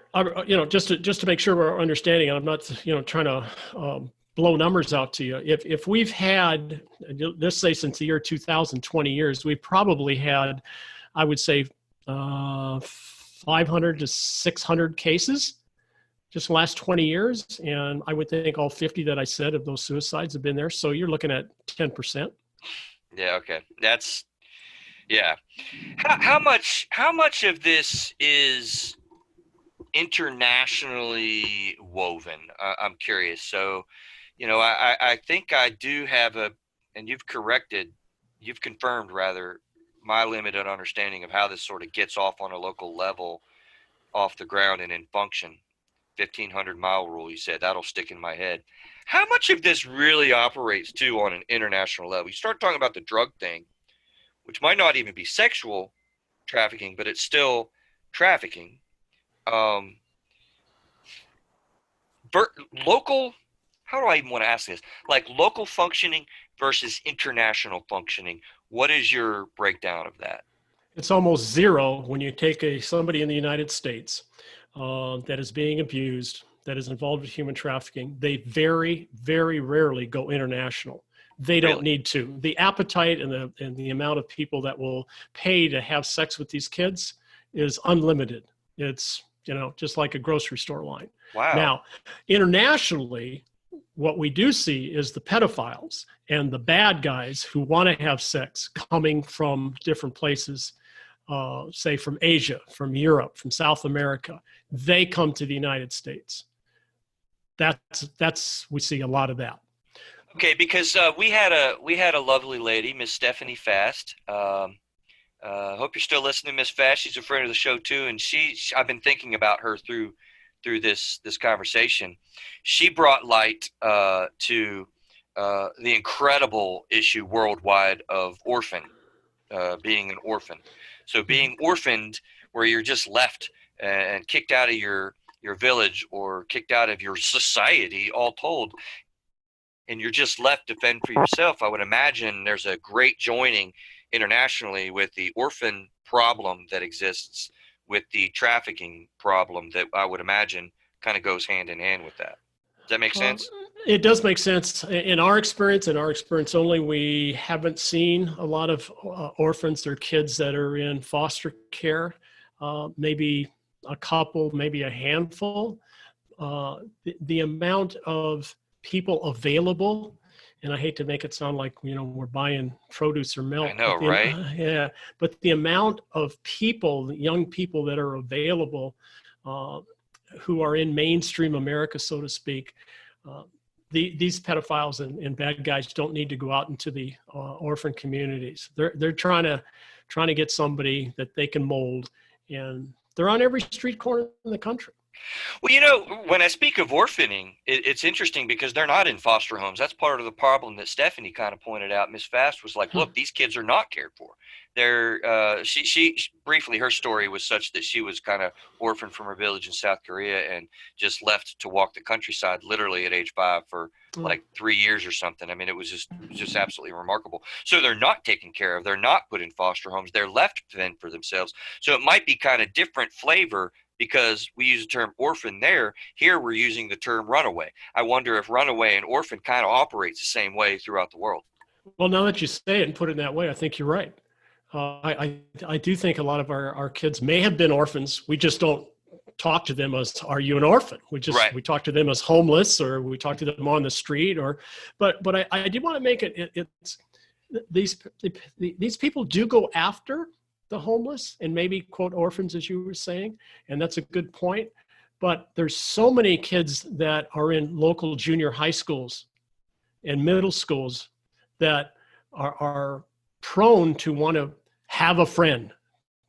Speaker 3: just to make sure we're understanding. I'm not, trying to blow numbers out to you. If we've had, let's say since the year 2000, 20 years, we've probably had, I would say, 500 to 600 cases just the last 20 years. And I would think all 50 that I said of those suicides have been there. So you're looking at 10%.
Speaker 2: Yeah. Okay. That's, yeah. How much of this is internationally woven? I'm curious. So, I think I do have and you've confirmed rather, my limited understanding of how this sort of gets off on a local level, off the ground and in function. 1,500-mile rule, you said, that'll stick in my head. How much of this really operates too on an international level? You start talking about the drug thing, which might not even be sexual trafficking, but it's still trafficking. Local, how do I even want to ask this? Like local functioning versus international functioning. What is your breakdown of that?
Speaker 3: It's almost zero when you take somebody in the United States that is being abused, that is involved with human trafficking. They very, very rarely go international. They don't need to. The appetite and the amount of people that will pay to have sex with these kids is unlimited. It's, just like a grocery store line.
Speaker 2: Wow.
Speaker 3: Now, internationally, what we do see is the pedophiles and the bad guys who want to have sex coming from different places, say from Asia, from Europe, from South America. They come to the United States. We see a lot of that.
Speaker 2: Okay, because we had a lovely lady, Miss Stephanie Fast. Hope you're still listening, Miss Fast. She's a friend of the show too, and I've been thinking about her through this conversation. She brought light to the incredible issue worldwide of being an orphan. So being orphaned, where you're just left and kicked out of your village or kicked out of your society, all told, and you're just left to fend for yourself. I would imagine there's a great joining internationally with the orphan problem that exists with the trafficking problem that I would imagine kind of goes hand in hand with that. Does that make sense?
Speaker 3: It does make sense. In our experience only, we haven't seen a lot of orphans or kids that are in foster care, maybe a couple, maybe a handful. The amount of people available, and I hate to make it sound like, we're buying produce or milk.
Speaker 2: I know, right?
Speaker 3: Yeah, but the amount of people, young people that are available, who are in mainstream America, so to speak, these pedophiles and bad guys don't need to go out into the orphan communities. They're trying to get somebody that they can mold, and they're on every street corner in the country.
Speaker 2: Well, when I speak of orphaning, it's interesting because they're not in foster homes. That's part of the problem that Stephanie kind of pointed out. Miss Fast was like, look, these kids are not cared for. She briefly, her story was such that she was kind of orphaned from her village in South Korea and just left to walk the countryside literally at age 5 for like 3 years or something. I mean, it was just absolutely remarkable. So they're not taken care of. They're not put in foster homes. They're left to fend for themselves. So it might be kind of different flavor because we use the term orphan there. Here we're using the term runaway. I wonder if runaway and orphan kind of operates the same way throughout the world.
Speaker 3: Well, now that you say it and put it in that way, I think you're right. I do think a lot of our kids may have been orphans. We just don't talk to them as, are you an orphan? We talk to them as homeless, or we talk to them on the street, but I do want to make it's these people do go after the homeless and maybe quote orphans, as you were saying. And that's a good point. But there's so many kids that are in local junior high schools and middle schools that are prone to want to have a friend,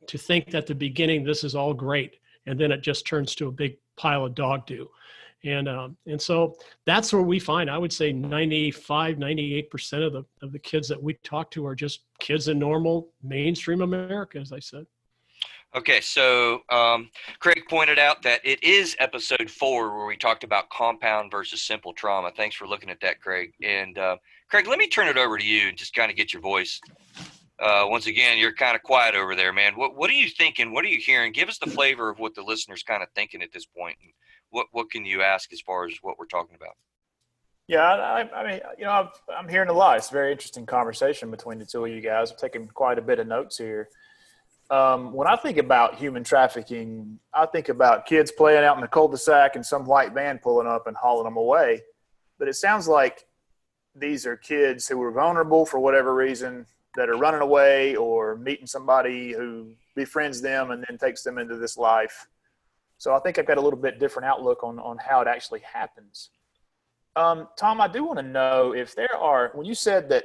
Speaker 3: to think that at the beginning, this is all great. And then it just turns to a big pile of dog do. And so that's where we find, I would say 98% of the kids that we talk to are just kids in normal mainstream America, as I said.
Speaker 2: Okay, so Craig pointed out that it is episode 4 where we talked about compound versus simple trauma. Thanks for looking at that, Craig. And Craig, let me turn it over to you and just kind of get your voice. Once again, you're kind of quiet over there, man. What are you thinking? What are you hearing? Give us the flavor of what the listener's kind of thinking at this point. And what can you ask as far as what we're talking about?
Speaker 1: Yeah, I mean, I'm hearing a lot. It's a very interesting conversation between the two of you guys. I'm taking quite a bit of notes here. When I think about human trafficking, I think about kids playing out in the cul-de-sac and some white van pulling up and hauling them away. But it sounds like these are kids who were vulnerable for whatever reason, that are running away or meeting somebody who befriends them and then takes them into this life. So I think I've got a little bit different outlook on how it actually happens. Tom, I do want to know if there are, when you said that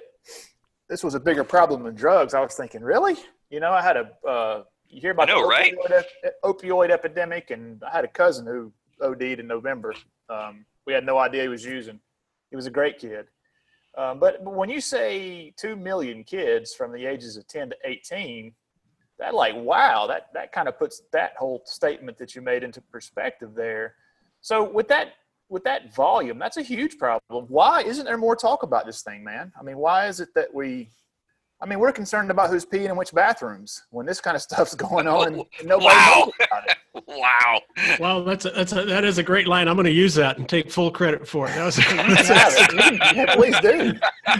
Speaker 1: this was a bigger problem than drugs, I was thinking, really? I had you hear about the opioid epidemic, and I had a cousin who OD'd in November. We had no idea he was using. He was a great kid. But when you say 2 million kids from the ages of 10 to 18, wow, that kind of puts that whole statement that you made into perspective there. So with that volume, that's a huge problem. Why isn't there more talk about this thing, man? I mean, why is it that we're concerned about who's peeing in which bathrooms when this kind of stuff's going on and nobody knows about it?
Speaker 2: Wow.
Speaker 3: Well, that is a great line. I'm going to use that and take full credit for it.
Speaker 1: Yeah, please do.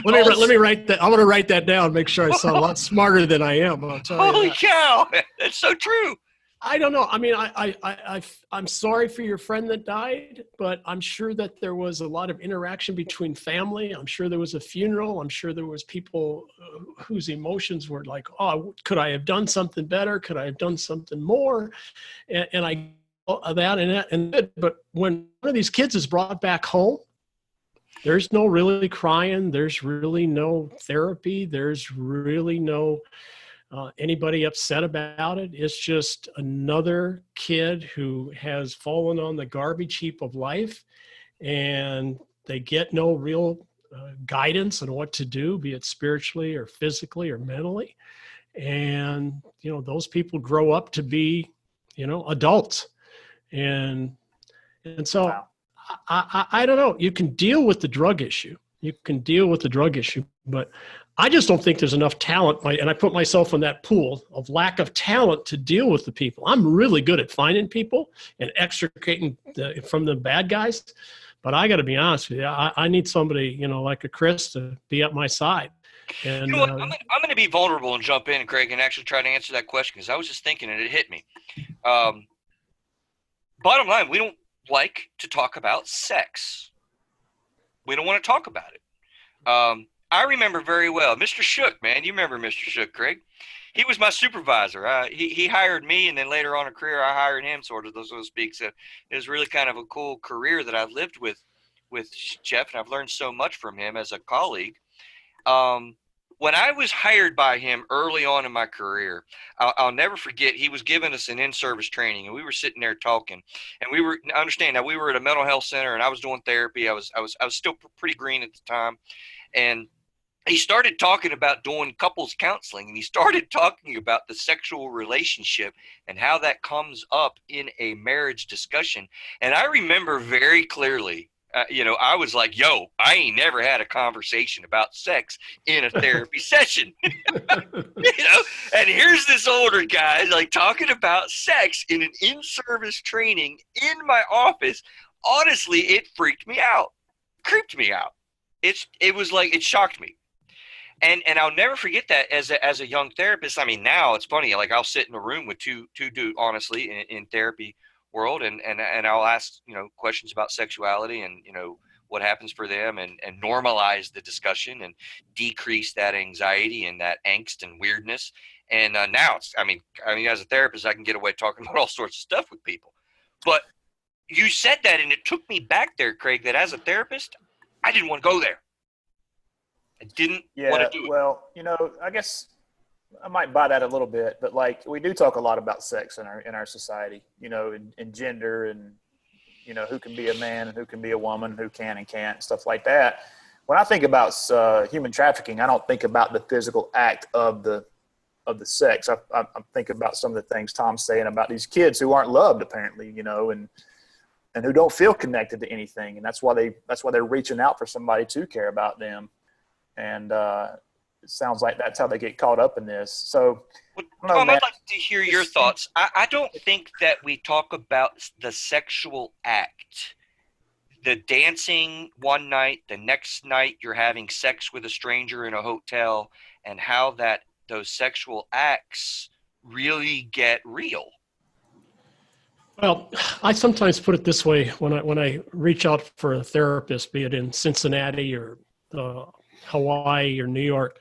Speaker 3: Let me write that. I'm going to write that down. Make sure I sound a lot smarter than I am. I'll tell you.
Speaker 2: Holy cow! That's so true.
Speaker 3: I don't know. I mean, I'm sorry for your friend that died, but I'm sure that there was a lot of interaction between family. I'm sure there was a funeral. I'm sure there was people whose emotions were like, oh, could I have done something better? Could I have done something more? And I but when one of these kids is brought back home, there's no really crying. There's really no therapy. There's really no anybody upset about it. It's just another kid who has fallen on the garbage heap of life, and they get no real guidance on what to do, be it spiritually or physically or mentally. And, those people grow up to be, adults. And so wow. I don't know. You can deal with the drug issue. But I just don't think there's enough talent, and I put myself in that pool of lack of talent to deal with the people. I'm really good at finding people and extricating from the bad guys, but I got to be honest with you, I need somebody, like a Chris to be at my side. And
Speaker 2: you know what? I'm going to be vulnerable and jump in, Craig, and actually try to answer that question, because I was just thinking and it hit me. Bottom line, we don't like to talk about sex. We don't want to talk about it. I remember very well, Mr. Shook, man. You remember Mr. Shook, Craig? He was my supervisor. He hired me, and then later on in a career, I hired him, so to speak. So it was really kind of a cool career that I've lived with Jeff, and I've learned so much from him as a colleague. When I was hired by him early on in my career, I'll never forget, he was giving us an in-service training, and we were sitting there talking, and we were at a mental health center, and I was doing therapy. I was still pretty green at the time, and he started talking about doing couples counseling, and he started talking about the sexual relationship and how that comes up in a marriage discussion. And I remember very clearly, I was like, yo, I ain't never had a conversation about sex in a therapy session. And here's this older guy like talking about sex in an in-service training in my office. Honestly, it freaked me out, creeped me out. It was like, it shocked me. And I'll never forget that as a young therapist. I mean, now it's funny, like I'll sit in a room with two dudes, honestly, in therapy world, and I'll ask, questions about sexuality and, what happens for them, and normalize the discussion and decrease that anxiety and that angst and weirdness. And now I mean, as a therapist, I can get away talking about all sorts of stuff with people. But you said that, and it took me back there, Craig, that as a therapist, I didn't want to go there. I didn't want to do it.
Speaker 1: Well, I guess I might buy that a little bit, but like we do talk a lot about sex in our society, and gender, and who can be a man and who can be a woman, who can and can't, stuff like that. When I think about human trafficking, I don't think about the physical act of the sex. I think about some of the things Tom's saying about these kids who aren't loved, apparently, and who don't feel connected to anything, and that's why they're reaching out for somebody to care about them. And it sounds like that's how they get caught up in this. So,
Speaker 2: Tom, I'd like to hear your thoughts. I don't think that we talk about the sexual act, the dancing one night, the next night you're having sex with a stranger in a hotel, and how those sexual acts really get real.
Speaker 3: Well, I sometimes put it this way when I reach out for a therapist, be it in Cincinnati or Hawaii or New York.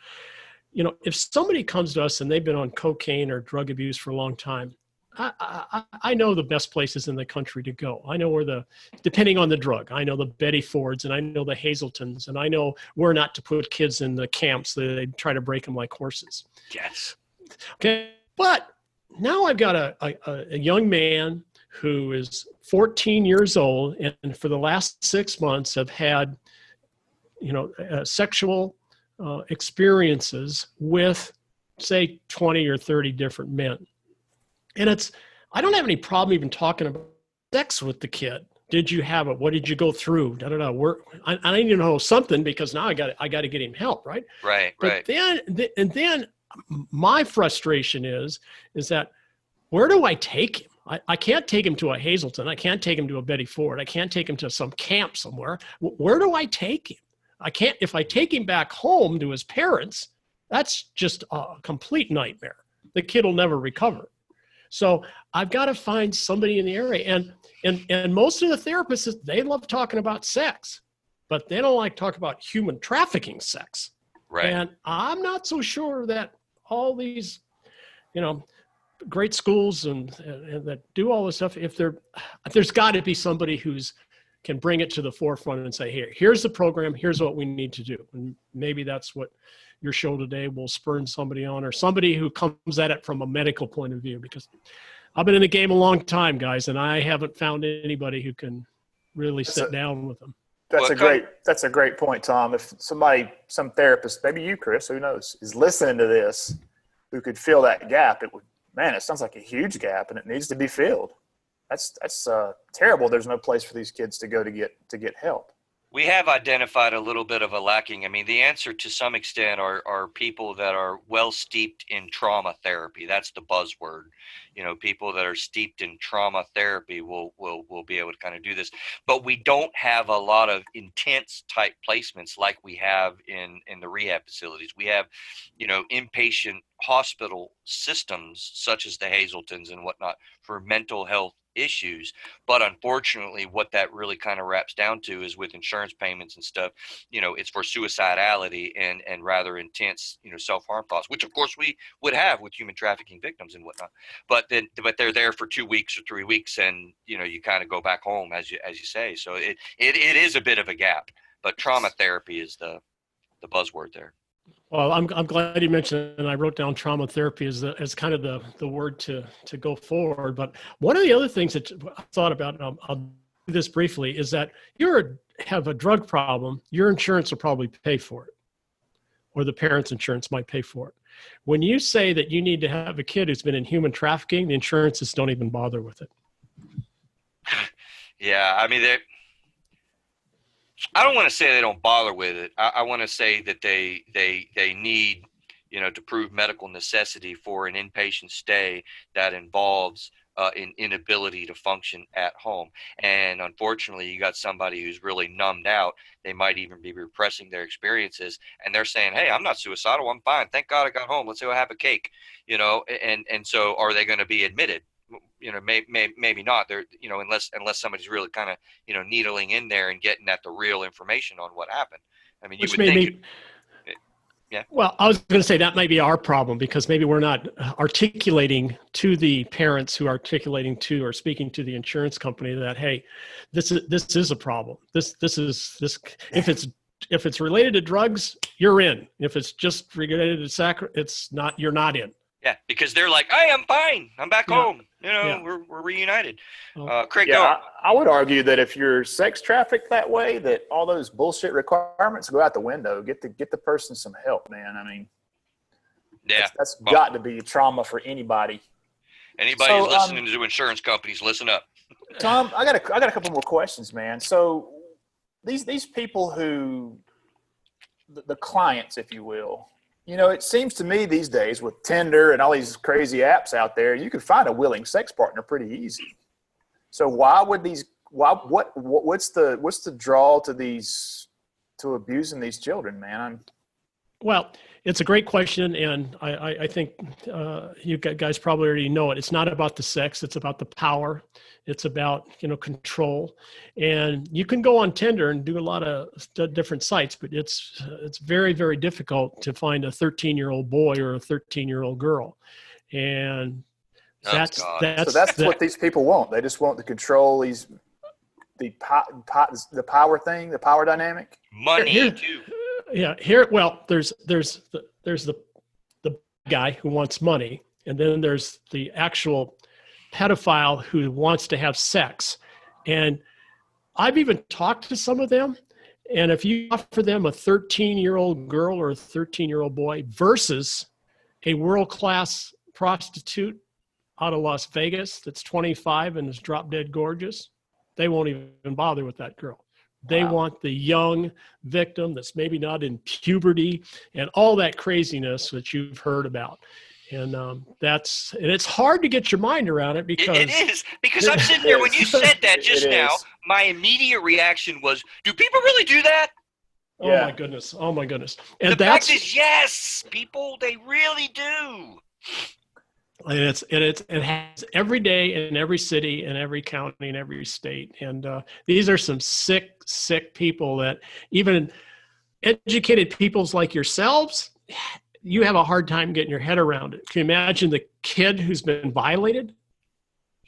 Speaker 3: If somebody comes to us and they've been on cocaine or drug abuse for a long time, I know the best places in the country to go. I know where depending on the drug, I know the Betty Fords and I know the Hazeltons, and I know where not to put kids in the camps. They try to break them like horses.
Speaker 2: Yes.
Speaker 3: Okay. But now I've got a young man who is 14 years old, and for the last 6 months have had, sexual experiences with, say, 20 or 30 different men. And I don't have any problem even talking about sex with the kid. Did you have it? What did you go through? I need to know something, because now I got to get him help, right?
Speaker 2: Right.
Speaker 3: But then my frustration is that where do I take him? I can't take him to a Hazelton. I can't take him to a Betty Ford. I can't take him to some camp somewhere. Where do I take him? I can't. If I take him back home to his parents, that's just a complete nightmare. The kid will never recover. So I've got to find somebody in the area. And most of the therapists, they love talking about sex, but they don't like talk about human trafficking sex.
Speaker 2: Right.
Speaker 3: And I'm not so sure that all these, great schools and that do all this stuff, there's got to be somebody who's can bring it to the forefront and say, here's the program, here's what we need to do. And maybe that's what your show today will spur somebody on, or somebody who comes at it from a medical point of view, because I've been in the game a long time, guys, and I haven't found anybody who can really sit down with them.
Speaker 1: That's a great point, Tom. If some therapist, maybe you, Chris, who knows, is listening to this, who could fill that gap, it sounds like a huge gap, and it needs to be filled. That's terrible. There's no place for these kids to go to get help.
Speaker 2: We have identified a little bit of a lacking. I mean, the answer to some extent are people that are well steeped in trauma therapy. That's the buzzword. People that are steeped in trauma therapy will be able to kind of do this. But we don't have a lot of intense type placements like we have in the rehab facilities. We have, inpatient hospital systems such as the Hazeltons and whatnot for mental health issues. But unfortunately, what that really kind of wraps down to is with insurance payments and stuff, it's for suicidality and rather intense, self-harm thoughts, which of course we would have with human trafficking victims and whatnot. But they're there for 2 weeks or 3 weeks, and you kind of go back home, as you say. So it is a bit of a gap. But trauma therapy is the buzzword there.
Speaker 3: Well, I'm glad you mentioned it, and I wrote down trauma therapy as kind of the word to go forward. But one of the other things that I thought about, and I'll do this briefly, is that you have a drug problem, your insurance will probably pay for it, or the parent's insurance might pay for it. When you say that you need to have a kid who's been in human trafficking, the insurances don't even bother with it.
Speaker 2: Yeah, I mean, I don't want to say they don't bother with it. I want to say that they need, to prove medical necessity for an inpatient stay that involves an inability to function at home. And unfortunately, you got somebody who's really numbed out. They might even be repressing their experiences, and they're saying, "Hey, I'm not suicidal. I'm fine. Thank God I got home. Let's go have a cake." And so are they going to be admitted? Maybe not. They're, unless somebody's really kind of, needling in there and getting at the real information on what happened. I mean,
Speaker 3: Which
Speaker 2: you would think.
Speaker 3: Yeah. Well, I was going to say that might be our problem, because maybe we're not articulating to the parents who are articulating to or speaking to the insurance company that, hey, this is a problem. This if it's related to drugs, you're in. If it's just related to you're not in.
Speaker 2: Yeah, because they're like, "Hey, I'm fine. I'm back home. We're reunited." Craig,
Speaker 1: yeah, I would argue that if you're sex trafficked that way, that all those bullshit requirements go out the window. Get the person some help, man. I mean, that's got to be trauma for anybody.
Speaker 2: Anybody who's listening to insurance companies, listen up.
Speaker 1: Tom, I got a couple more questions, man. So these people who, the clients, if you will. It seems to me these days with Tinder and all these crazy apps out there, you can find a willing sex partner pretty easy. So what's the draw to abusing these children, man?
Speaker 3: Well, it's a great question, and I think you guys probably already know it. It's not about the sex; it's about the power. It's about control. And you can go on Tinder and do a lot of different sites, but it's very, very difficult to find a 13-year-old boy or a 13-year-old girl. And that's
Speaker 1: what these people want. They just want to control the power thing, the power dynamic.
Speaker 2: Money too.
Speaker 3: Yeah. There's the guy who wants money, and then there's the actual pedophile who wants to have sex. And I've even talked to some of them. And if you offer them a 13-year-old girl or a 13-year-old boy versus a world-class prostitute out of Las Vegas that's 25 and is drop dead gorgeous, they won't even bother with that girl. They want the young victim that's maybe not in puberty and all that craziness that you've heard about. And it's hard to get your mind around it because
Speaker 2: it is. Because I'm sitting there when you said that just now, my immediate reaction was, do people really do that?
Speaker 3: Oh my goodness. Oh my goodness. And
Speaker 2: the fact is, yes, people, they really do.
Speaker 3: And it has every day in every city and every county and every state. And these are some sick people that even educated peoples like yourselves, you have a hard time getting your head around it. Can you imagine the kid who's been violated?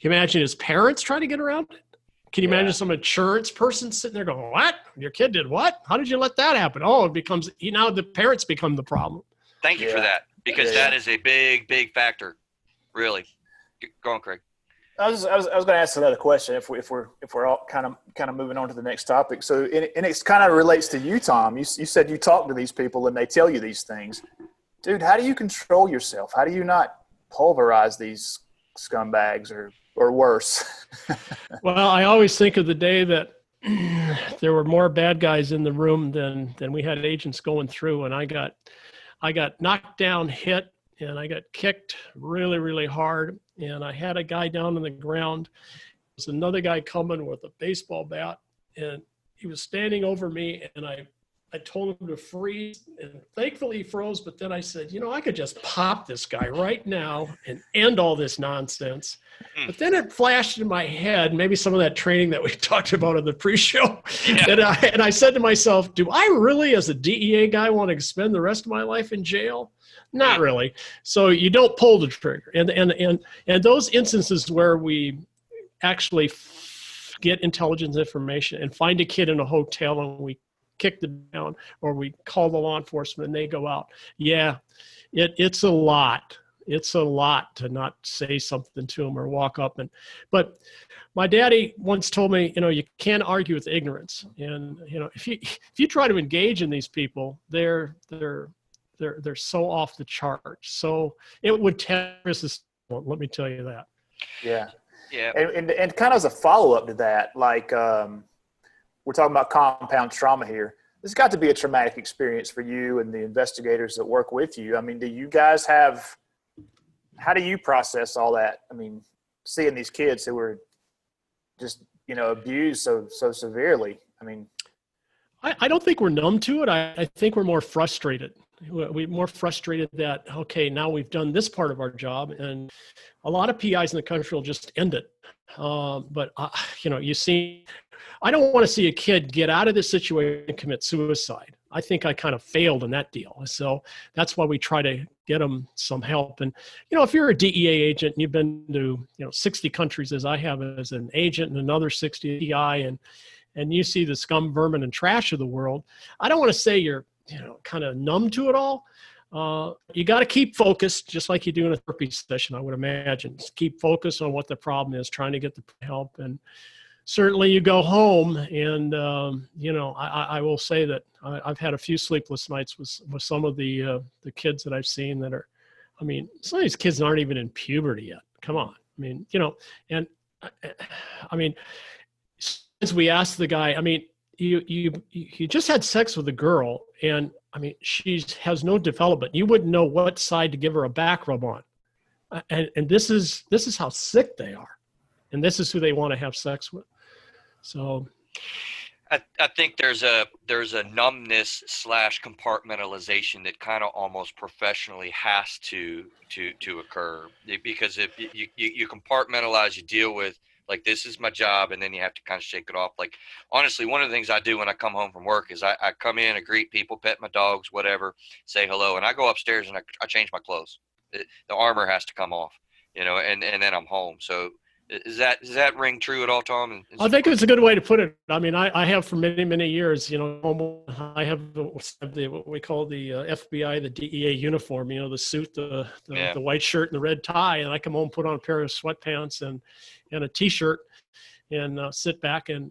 Speaker 3: Can you imagine his parents trying to get around it? Can you imagine some insurance person sitting there going, "What? Your kid did what? How did you let that happen?" Oh, it becomes, now the parents become the problem.
Speaker 2: Thank you for that, because that is a big, big factor. Really. Go on, Craig.
Speaker 1: I was going to ask another question if we're all kind of moving on to the next topic. So, and it kind of relates to you, Tom. You said you talk to these people and they tell you these things. Dude, how do you control yourself? How do you not pulverize these scumbags or worse?
Speaker 3: Well, I always think of the day that there were more bad guys in the room than we had agents going through, and I got knocked down, hit, and I got kicked really, really hard. And I had a guy down on the ground. There's another guy coming with a baseball bat, and he was standing over me, and I told him to freeze, and thankfully he froze. But then I said, I could just pop this guy right now and end all this nonsense. But then it flashed in my head, maybe some of that training that we talked about in the pre-show. Yeah. And I said to myself, do I really, as a DEA guy, want to spend the rest of my life in jail? Not really. So you don't pull the trigger. And those instances where we actually get intelligence information and find a kid in a hotel and we kick them down, or we call the law enforcement and they go out. Yeah, it's a lot. It's a lot to not say something to them or walk up. But my daddy once told me, you can't argue with ignorance. And, if you try to engage in these people, they're so off the chart. So it would terrorize the school, let me tell you that.
Speaker 1: Yeah. Yeah. And kind of as a follow-up to that, like, we're talking about compound trauma here. This has got to be a traumatic experience for you and the investigators that work with you. I mean, do you guys have, how do you process all that? I mean, seeing these kids who were just, abused so severely. I mean,
Speaker 3: I don't think we're numb to it. I think we're more frustrated. We're more frustrated that, okay, now we've done this part of our job, and a lot of PIs in the country will just end it. But I don't want to see a kid get out of this situation and commit suicide. I think I kind of failed in that deal. So that's why we try to get them some help. And, if you're a DEA agent and you've been to, 60 countries as I have as an agent and another 60 PI, and you see the scum, vermin, and trash of the world, I don't want to say you're, kind of numb to it all. You got to keep focused, just like you do in a therapy session, I would imagine. Just keep focused on what the problem is, trying to get the help. And certainly you go home and, I will say that I've had a few sleepless nights with some of the kids that I've seen that are, some of these kids aren't even in puberty yet. Come on. Since we asked the guy, you just had sex with a girl, and she has no development. You wouldn't know what side to give her a back rub on, and this is how sick they are, and this is who they want to have sex with. So,
Speaker 2: I think there's a numbness / compartmentalization that kind of almost professionally has to occur, because if you compartmentalize, you deal with, like, this is my job, and then you have to kind of shake it off. Like, honestly, one of the things I do when I come home from work is I come in, I greet people, pet my dogs, whatever, say hello, and I go upstairs and I change my clothes. The armor has to come off, and then I'm home. So does that ring true at all, Tom?
Speaker 3: I think it's a good way to put it. I have for many, many years, I have what we call the FBI, the DEA uniform, the suit, the white shirt and the red tie. And I come home, put on a pair of sweatpants and a t-shirt and sit back and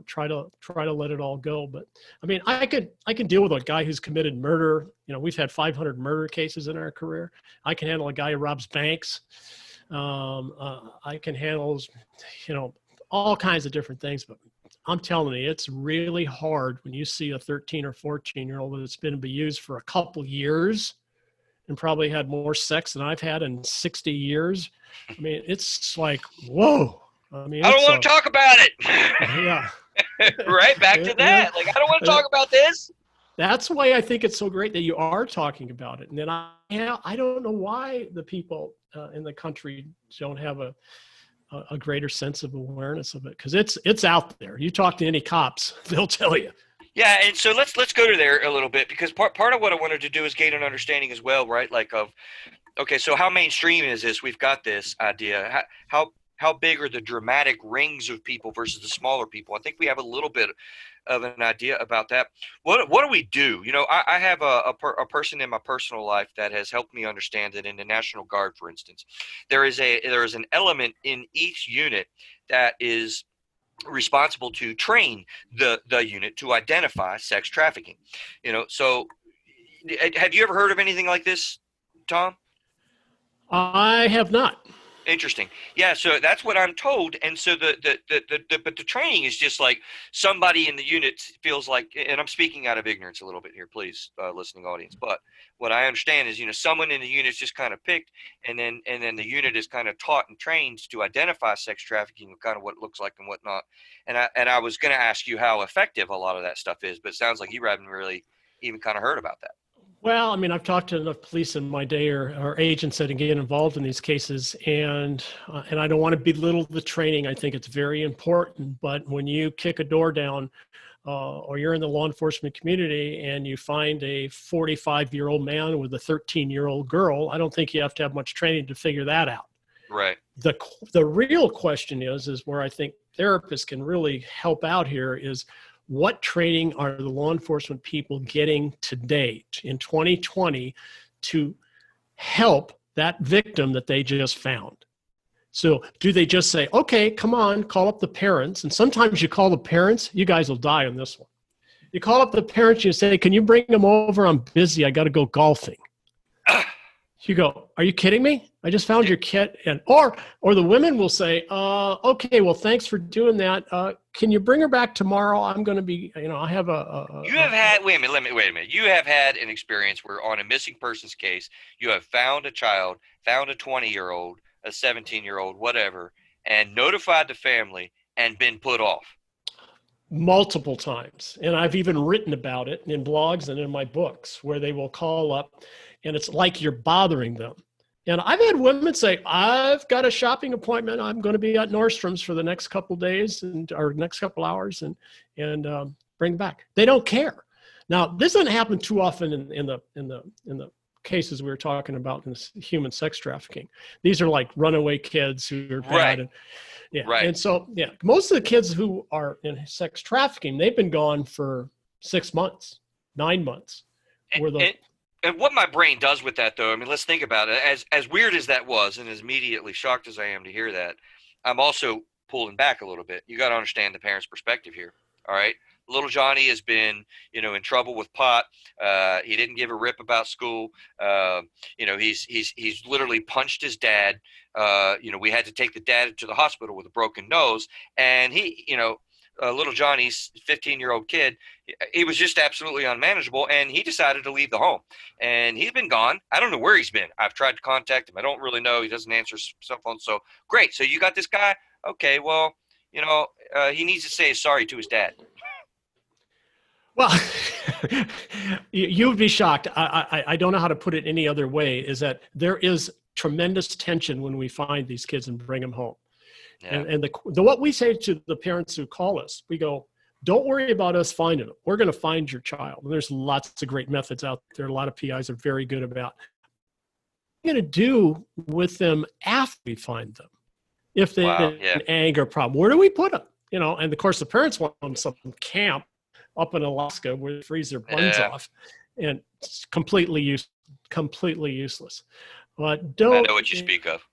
Speaker 3: try to let it all go. But I can deal with a guy who's committed murder. We've had 500 murder cases in our career. I can handle a guy who robs banks. I can handle, all kinds of different things, but I'm telling you, it's really hard when you see a 13 or 14-year-old that's been abused for a couple years and probably had more sex than I've had in 60 years. It's like, whoa. I
Speaker 2: don't want to talk about it.
Speaker 3: Yeah.
Speaker 2: Right. Back to that. Like, I don't want to talk about this.
Speaker 3: That's why I think it's so great that you are talking about it. And then I don't know why the people in the country don't have a greater sense of awareness of it, because it's out there. You talk to any cops, they'll tell you.
Speaker 2: Yeah, and so let's go to there a little bit, because part of what I wanted to do is gain an understanding as well, right? Like, okay, so how mainstream is this? We've got this idea. How big are the dramatic rings of people versus the smaller people? I think we have a little bit of an idea about that. What do we do? I have a person in my personal life that has helped me understand that in the National Guard, for instance, there is an element in each unit that is responsible to train the unit to identify sex trafficking. So have you ever heard of anything like this, Tom?
Speaker 3: I have not.
Speaker 2: Interesting. Yeah, so that's what I'm told. And so but the training is just like somebody in the unit feels like, and I'm speaking out of ignorance a little bit here, please, listening audience. But what I understand is, someone in the unit is just kind of picked, and then the unit is kind of taught and trained to identify sex trafficking and kind of what it looks like and whatnot. And I was going to ask you how effective a lot of that stuff is, but it sounds like you haven't really even kind of heard about that.
Speaker 3: Well, I've talked to enough police in my day or agents that get involved in these cases, and I don't want to belittle the training. I think it's very important. But when you kick a door down, or you're in the law enforcement community and you find a 45-year-old man with a 13-year-old girl, I don't think you have to have much training to figure that out.
Speaker 2: Right.
Speaker 3: The real question is where I think therapists can really help out here is, what training are the law enforcement people getting to date in 2020 to help that victim that they just found? So do they just say, okay, come on, call up the parents? And sometimes you call the parents, you guys will die on this one. You call up the parents, you say, can you bring them over? I'm busy. I got to go golfing. You go, are you kidding me? I just found your kid. And or the women will say, okay, well, thanks for doing that. Can you bring her back tomorrow? I'm going to be, I have
Speaker 2: you have had, wait a minute. You have had an experience where on a missing persons case, you have found a child, found a 20-year-old, a 17-year-old, whatever, and notified the family and been put off.
Speaker 3: Multiple times. And I've even written about it in blogs and in my books where they will call up and it's like you're bothering them. And I've had women say, I've got a shopping appointment. I'm going to be at Nordstrom's for the next couple days or next couple hours and bring back. They don't care. Now, this doesn't happen too often in the cases we were talking about in this human sex trafficking. These are like runaway kids who are bad.
Speaker 2: Right.
Speaker 3: And, yeah.
Speaker 2: Right.
Speaker 3: And so, most of the kids who are in sex trafficking, they've been gone for 6 months, 9 months.
Speaker 2: And what my brain does with that, though, I mean, let's think about it. As weird as that was, and as immediately shocked as I am to hear that, I'm also pulling back a little bit. You got to understand the parent's perspective here. All right. Little Johnny has been, in trouble with pot. He didn't give a rip about school. He's literally punched his dad. We had to take the dad to the hospital with a broken nose. And little Johnny's 15-year-old kid, he was just absolutely unmanageable, and he decided to leave the home. And he's been gone. I don't know where he's been. I've tried to contact him. I don't really know. He doesn't answer cell phone. So great. So you got this guy? Okay, well, he needs to say sorry to his dad.
Speaker 3: Well, you would be shocked. I don't know how to put it any other way, is that there is tremendous tension when we find these kids and bring them home. Yeah. And what we say to the parents who call us, we go, don't worry about us finding them. We're going to find your child. And there's lots of great methods out there. A lot of PIs are very good about what are you going to do with them after we find them. If they have an anger problem, where do we put them? And of course the parents want them some camp up in Alaska where they freeze their buns off, and it's completely useless. But don't.
Speaker 2: I know what you speak of.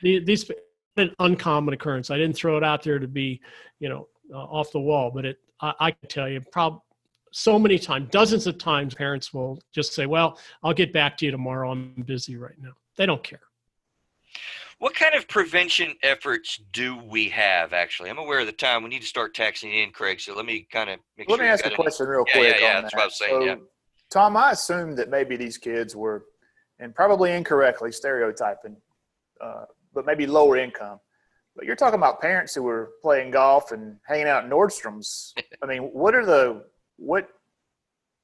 Speaker 3: These an uncommon occurrence. I didn't throw it out there to be, off the wall, but I can tell you, so many times, dozens of times, parents will just say, "Well, I'll get back to you tomorrow. I'm busy right now." They don't care.
Speaker 2: What kind of prevention efforts do we have, actually? I'm aware of the time. We need to start taxing in, Craig, so let me kind of make sure.
Speaker 1: Let me ask a question real quick.
Speaker 2: Yeah, that's what I was saying,
Speaker 1: so, Tom, I assumed that maybe these kids were, and probably incorrectly stereotyping, but maybe lower income. But you're talking about parents who were playing golf and hanging out at Nordstrom's. I mean, what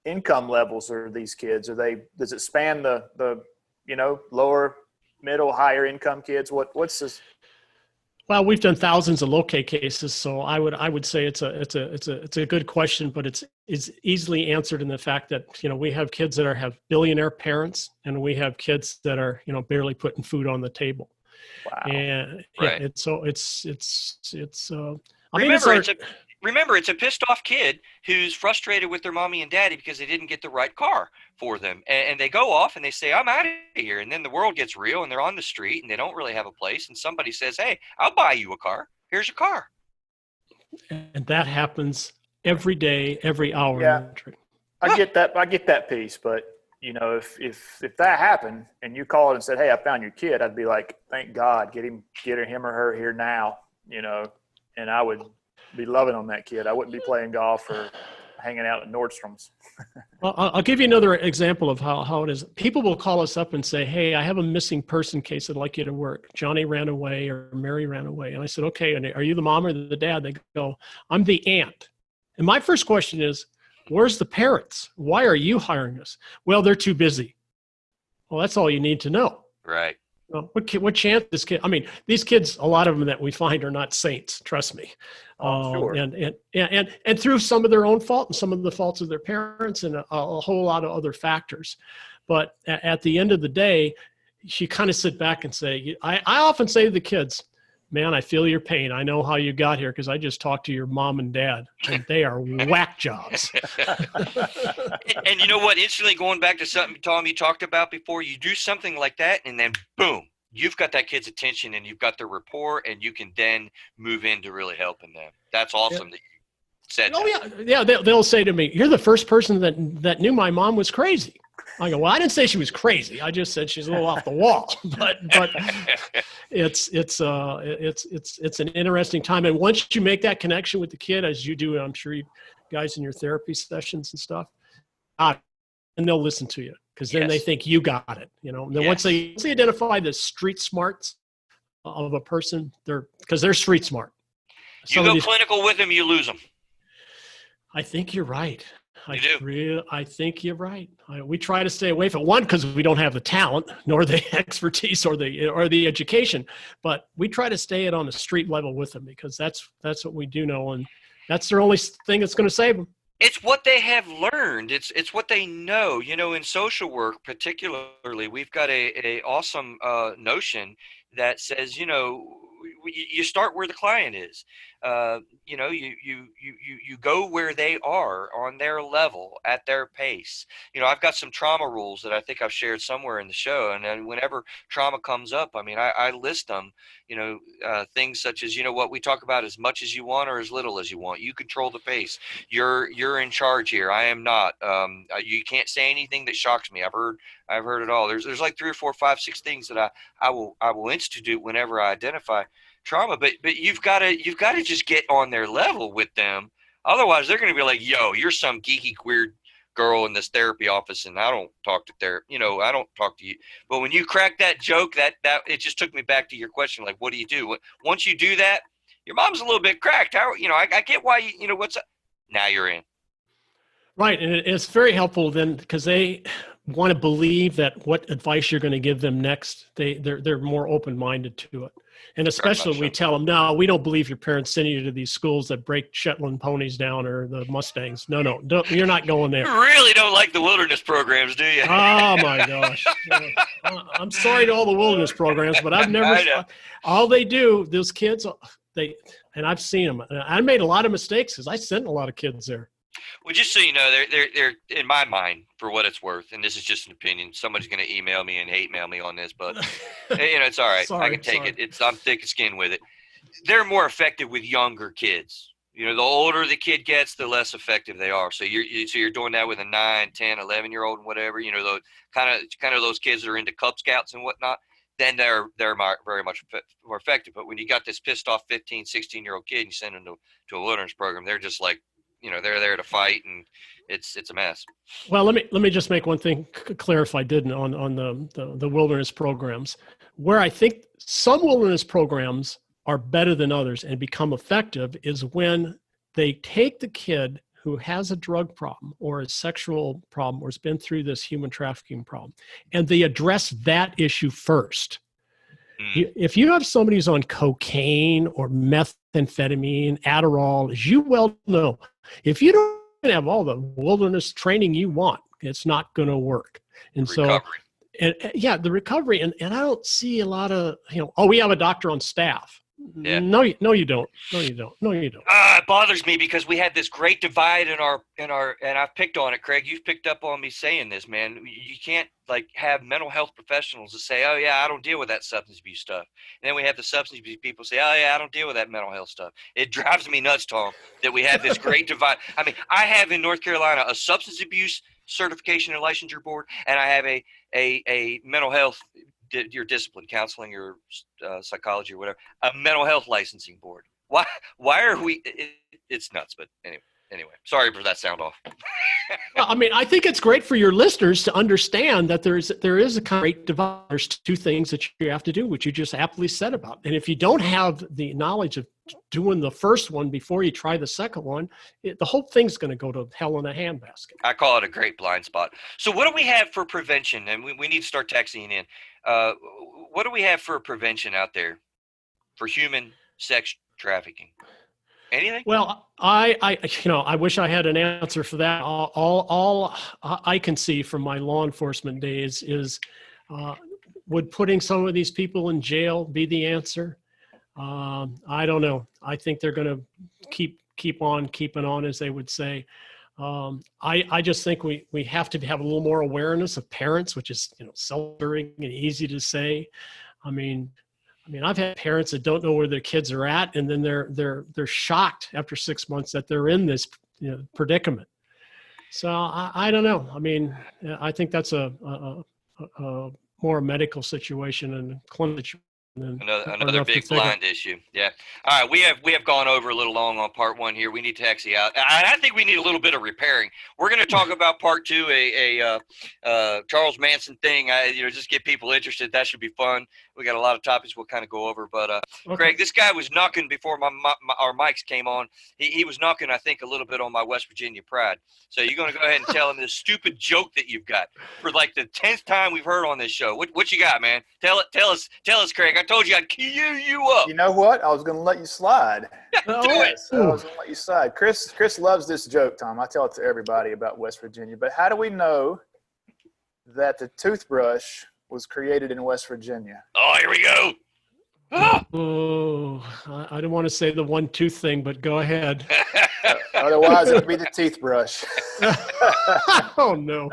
Speaker 1: income levels are these kids? Does it span the lower, middle, higher income kids? What's this?
Speaker 3: Well, we've done thousands of locate cases, so I would say it's a good question, but it's easily answered in the fact that we have kids that have billionaire parents, and we have kids that are barely putting food on the table.
Speaker 1: Wow.
Speaker 3: And
Speaker 2: right. Remember, it's a pissed off kid who's frustrated with their mommy and daddy because they didn't get the right car for them. And they go off and they say, I'm out of here. And then the world gets real and they're on the street and they don't really have a place. And somebody says, hey, I'll buy you a car. Here's your car.
Speaker 3: And that happens every day, every hour.
Speaker 1: Yeah, I get that piece. But, if that happened and you called and said, hey, I found your kid, I'd be like, thank God, get him or her here now, and I would be loving on that kid. I wouldn't be playing golf or hanging out at Nordstrom's.
Speaker 3: Well, I'll give you another example of how it is. People will call us up and say, hey, I have a missing person case I'd like you to work. Johnny ran away or Mary ran away. And I said, okay, and are you the mom or the dad? They go, I'm the aunt. And my first question is, where's the parents? Why are you hiring us? Well, they're too busy. Well, that's all you need to know.
Speaker 2: Right.
Speaker 3: Well, what chance this kid? I mean, these kids, a lot of them that we find are not saints. Trust me.
Speaker 1: Sure.
Speaker 3: And through some of their own fault and some of the faults of their parents and a whole lot of other factors. But at the end of the day, you kind of sit back and say, I often say to the kids, man, I feel your pain. I know how you got here because I just talked to your mom and dad, and they are whack jobs.
Speaker 2: And you know what? Instantly going back to something, Tom, you talked about before, you do something like that, and then boom, you've got that kid's attention, and you've got their rapport, and you can then move into really helping them. That's awesome that you said that.
Speaker 3: Yeah. They'll say to me, "You're the first person that knew my mom was crazy." I go, well, I didn't say she was crazy. I just said she's a little off the wall. But it's an interesting time. And once you make that connection with the kid, as you do, I'm sure you guys in your therapy sessions and stuff, and they'll listen to you, because then they think you got it, you know. And then once they identify the street smarts of a person, because they're street smart.
Speaker 2: You go clinical with them, you lose them.
Speaker 3: I think you're right.
Speaker 2: You do.
Speaker 3: I think you're right. We try to stay away from one because we don't have the talent, nor the expertise, or the education. But we try to stay it on the street level with them, because that's what we do know, and that's their only thing that's going to save them.
Speaker 2: It's what they have learned. It's what they know. You know, in social work particularly, we've got a awesome notion that says, you know, you start where the client is. You know, you go where they are, on their level, at their pace. You know, I've got some trauma rules that I think I've shared somewhere in the show. And then whenever trauma comes up, I mean, I list them, you know, things such as, you know, what we talk about, as much as you want or as little as you want. You control the pace. You're in charge here. I am not. You can't say anything that shocks me. I've heard it all. There's like 3 or 4, 5, 6 things that I will institute whenever I identify trauma, but you've got to just get on their level with them. Otherwise, they're going to be like, "Yo, you're some geeky queer girl in this therapy office, and I don't talk to I don't talk to you." But when you crack that joke, that it just took me back to your question, like, what do you do once you do that? Your mom's a little bit cracked. I get why what's up. Now you're in.
Speaker 3: Right, and it's very helpful then, because they want to believe that what advice you're going to give them next, they're more open-minded to it. And especially we tell them, no, we don't believe your parents sending you to these schools that break Shetland ponies down or the Mustangs. No, you're not going there.
Speaker 2: You really don't like the wilderness programs, do you?
Speaker 3: Oh, my gosh. I'm sorry to all the wilderness programs, but I've never – all they do, those kids, and I've seen them. I made a lot of mistakes because I sent a lot of kids there.
Speaker 2: Well, just so you know, they're in my mind, for what it's worth, and this is just an opinion. Somebody's going to email me and hate mail me on this, but it's all right. I can take it. I'm thick of skin with it. They're more effective with younger kids. You know, the older the kid gets, the less effective they are. So you're doing that with a 9, 10, 11-year-old and whatever. You know, the kind of those kids that are into Cub Scouts and whatnot. Then they're very much more effective. But when you got this pissed off 15, 16-year-old kid and you send them to a wilderness program, they're just like, they're there to fight, and it's a mess.
Speaker 3: Well, let me just make one thing clear, if I didn't, on the wilderness programs, where I think some wilderness programs are better than others and become effective is when they take the kid who has a drug problem or a sexual problem or has been through this human trafficking problem, and they address that issue first. If you have somebody who's on cocaine or methamphetamine, Adderall, as you well know, if you don't have all the wilderness training you want, it's not going to work. And the recovery. And I don't see a lot of, we have a doctor on staff. Yeah. No, you don't.
Speaker 2: It bothers me because we had this great divide in our, and I've picked on it, Craig. You've picked up on me saying this, man. You can't have mental health professionals that say, "Oh yeah, I don't deal with that substance abuse stuff," and then we have the substance abuse people say, "Oh yeah, I don't deal with that mental health stuff." It drives me nuts, Tom, that we have this great divide. I mean, I have in North Carolina a substance abuse certification and licensure board, and I have a mental health, your discipline, counseling, your psychology or whatever, a mental health licensing board. Why are we, it's nuts, but anyway, sorry for that sound off.
Speaker 3: Well, I mean, I think it's great for your listeners to understand that there is a great divide. There's 2 things that you have to do, which you just aptly said about. And if you don't have the knowledge of doing the first one before you try the second one, the whole thing's going to go to hell in a handbasket.
Speaker 2: I call it a great blind spot. So what do we have for prevention? And we need to start texting in. What do we have for prevention out there for human sex trafficking? Anything?
Speaker 3: Well, I wish I had an answer for that. All I can see from my law enforcement days is, would putting some of these people in jail be the answer? I don't know. I think they're going to keep on keeping on, as they would say. I just think we have to have a little more awareness of parents, which is self-serving and easy to say. I mean, I've had parents that don't know where their kids are at, and then they're shocked after 6 months that they're in this predicament. So I don't know. I mean, I think that's a more medical situation and clinical.
Speaker 2: Another big blind issue. Yeah. All right. We have gone over a little long on part 1 here. We need to exit out. I think we need a little bit of repairing. We're going to talk about part 2, a Charles Manson thing. Just get people interested. That should be fun. We got a lot of topics we'll kind of go over. But okay. Craig, this guy was knocking before our mics came on. He was knocking, I think, a little bit on my West Virginia pride. So you're going to go ahead and tell him this stupid joke that you've got for like the 10th time we've heard on this show. What you got, man? Tell us, Craig. I told you I'd cue you up.
Speaker 1: You know what? I was going to let you slide.
Speaker 2: Do it.
Speaker 1: So I was going to let you slide. Chris loves this joke, Tom. I tell it to everybody about West Virginia. But how do we know that the toothbrush was created in West Virginia?
Speaker 2: Oh, here we go.
Speaker 3: Oh, I don't want to say the 1 tooth thing, but go ahead.
Speaker 1: Otherwise, it would be the teeth brush.
Speaker 3: Oh, no.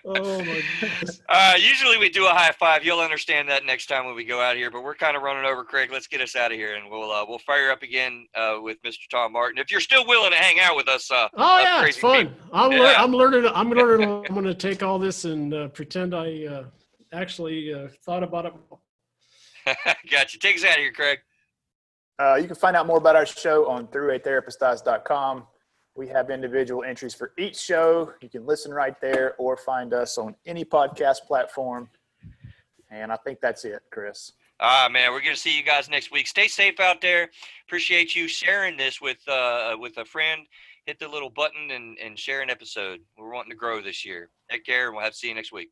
Speaker 3: Oh, my goodness.
Speaker 2: Usually we do a high five. You'll understand that next time when we go out here, but we're kind of running over, Craig. Let's get us out of here, and we'll fire up again with Mr. Tom Martin. If you're still willing to hang out with us.
Speaker 3: Yeah, it's fun. I'm learning. I'm going to take all this and pretend I actually thought about it.
Speaker 2: Gotcha. Take us out of here, Craig.
Speaker 1: You can find out more about our show on throughatherapist.com. We have individual entries for each show. You can listen right there or find us on any podcast platform. And I think that's it, Chris.
Speaker 2: Man, we're going to see you guys next week. Stay safe out there. Appreciate you sharing this with a friend. Hit the little button and share an episode. We're wanting to grow this year. Take care, and we'll have to see you next week.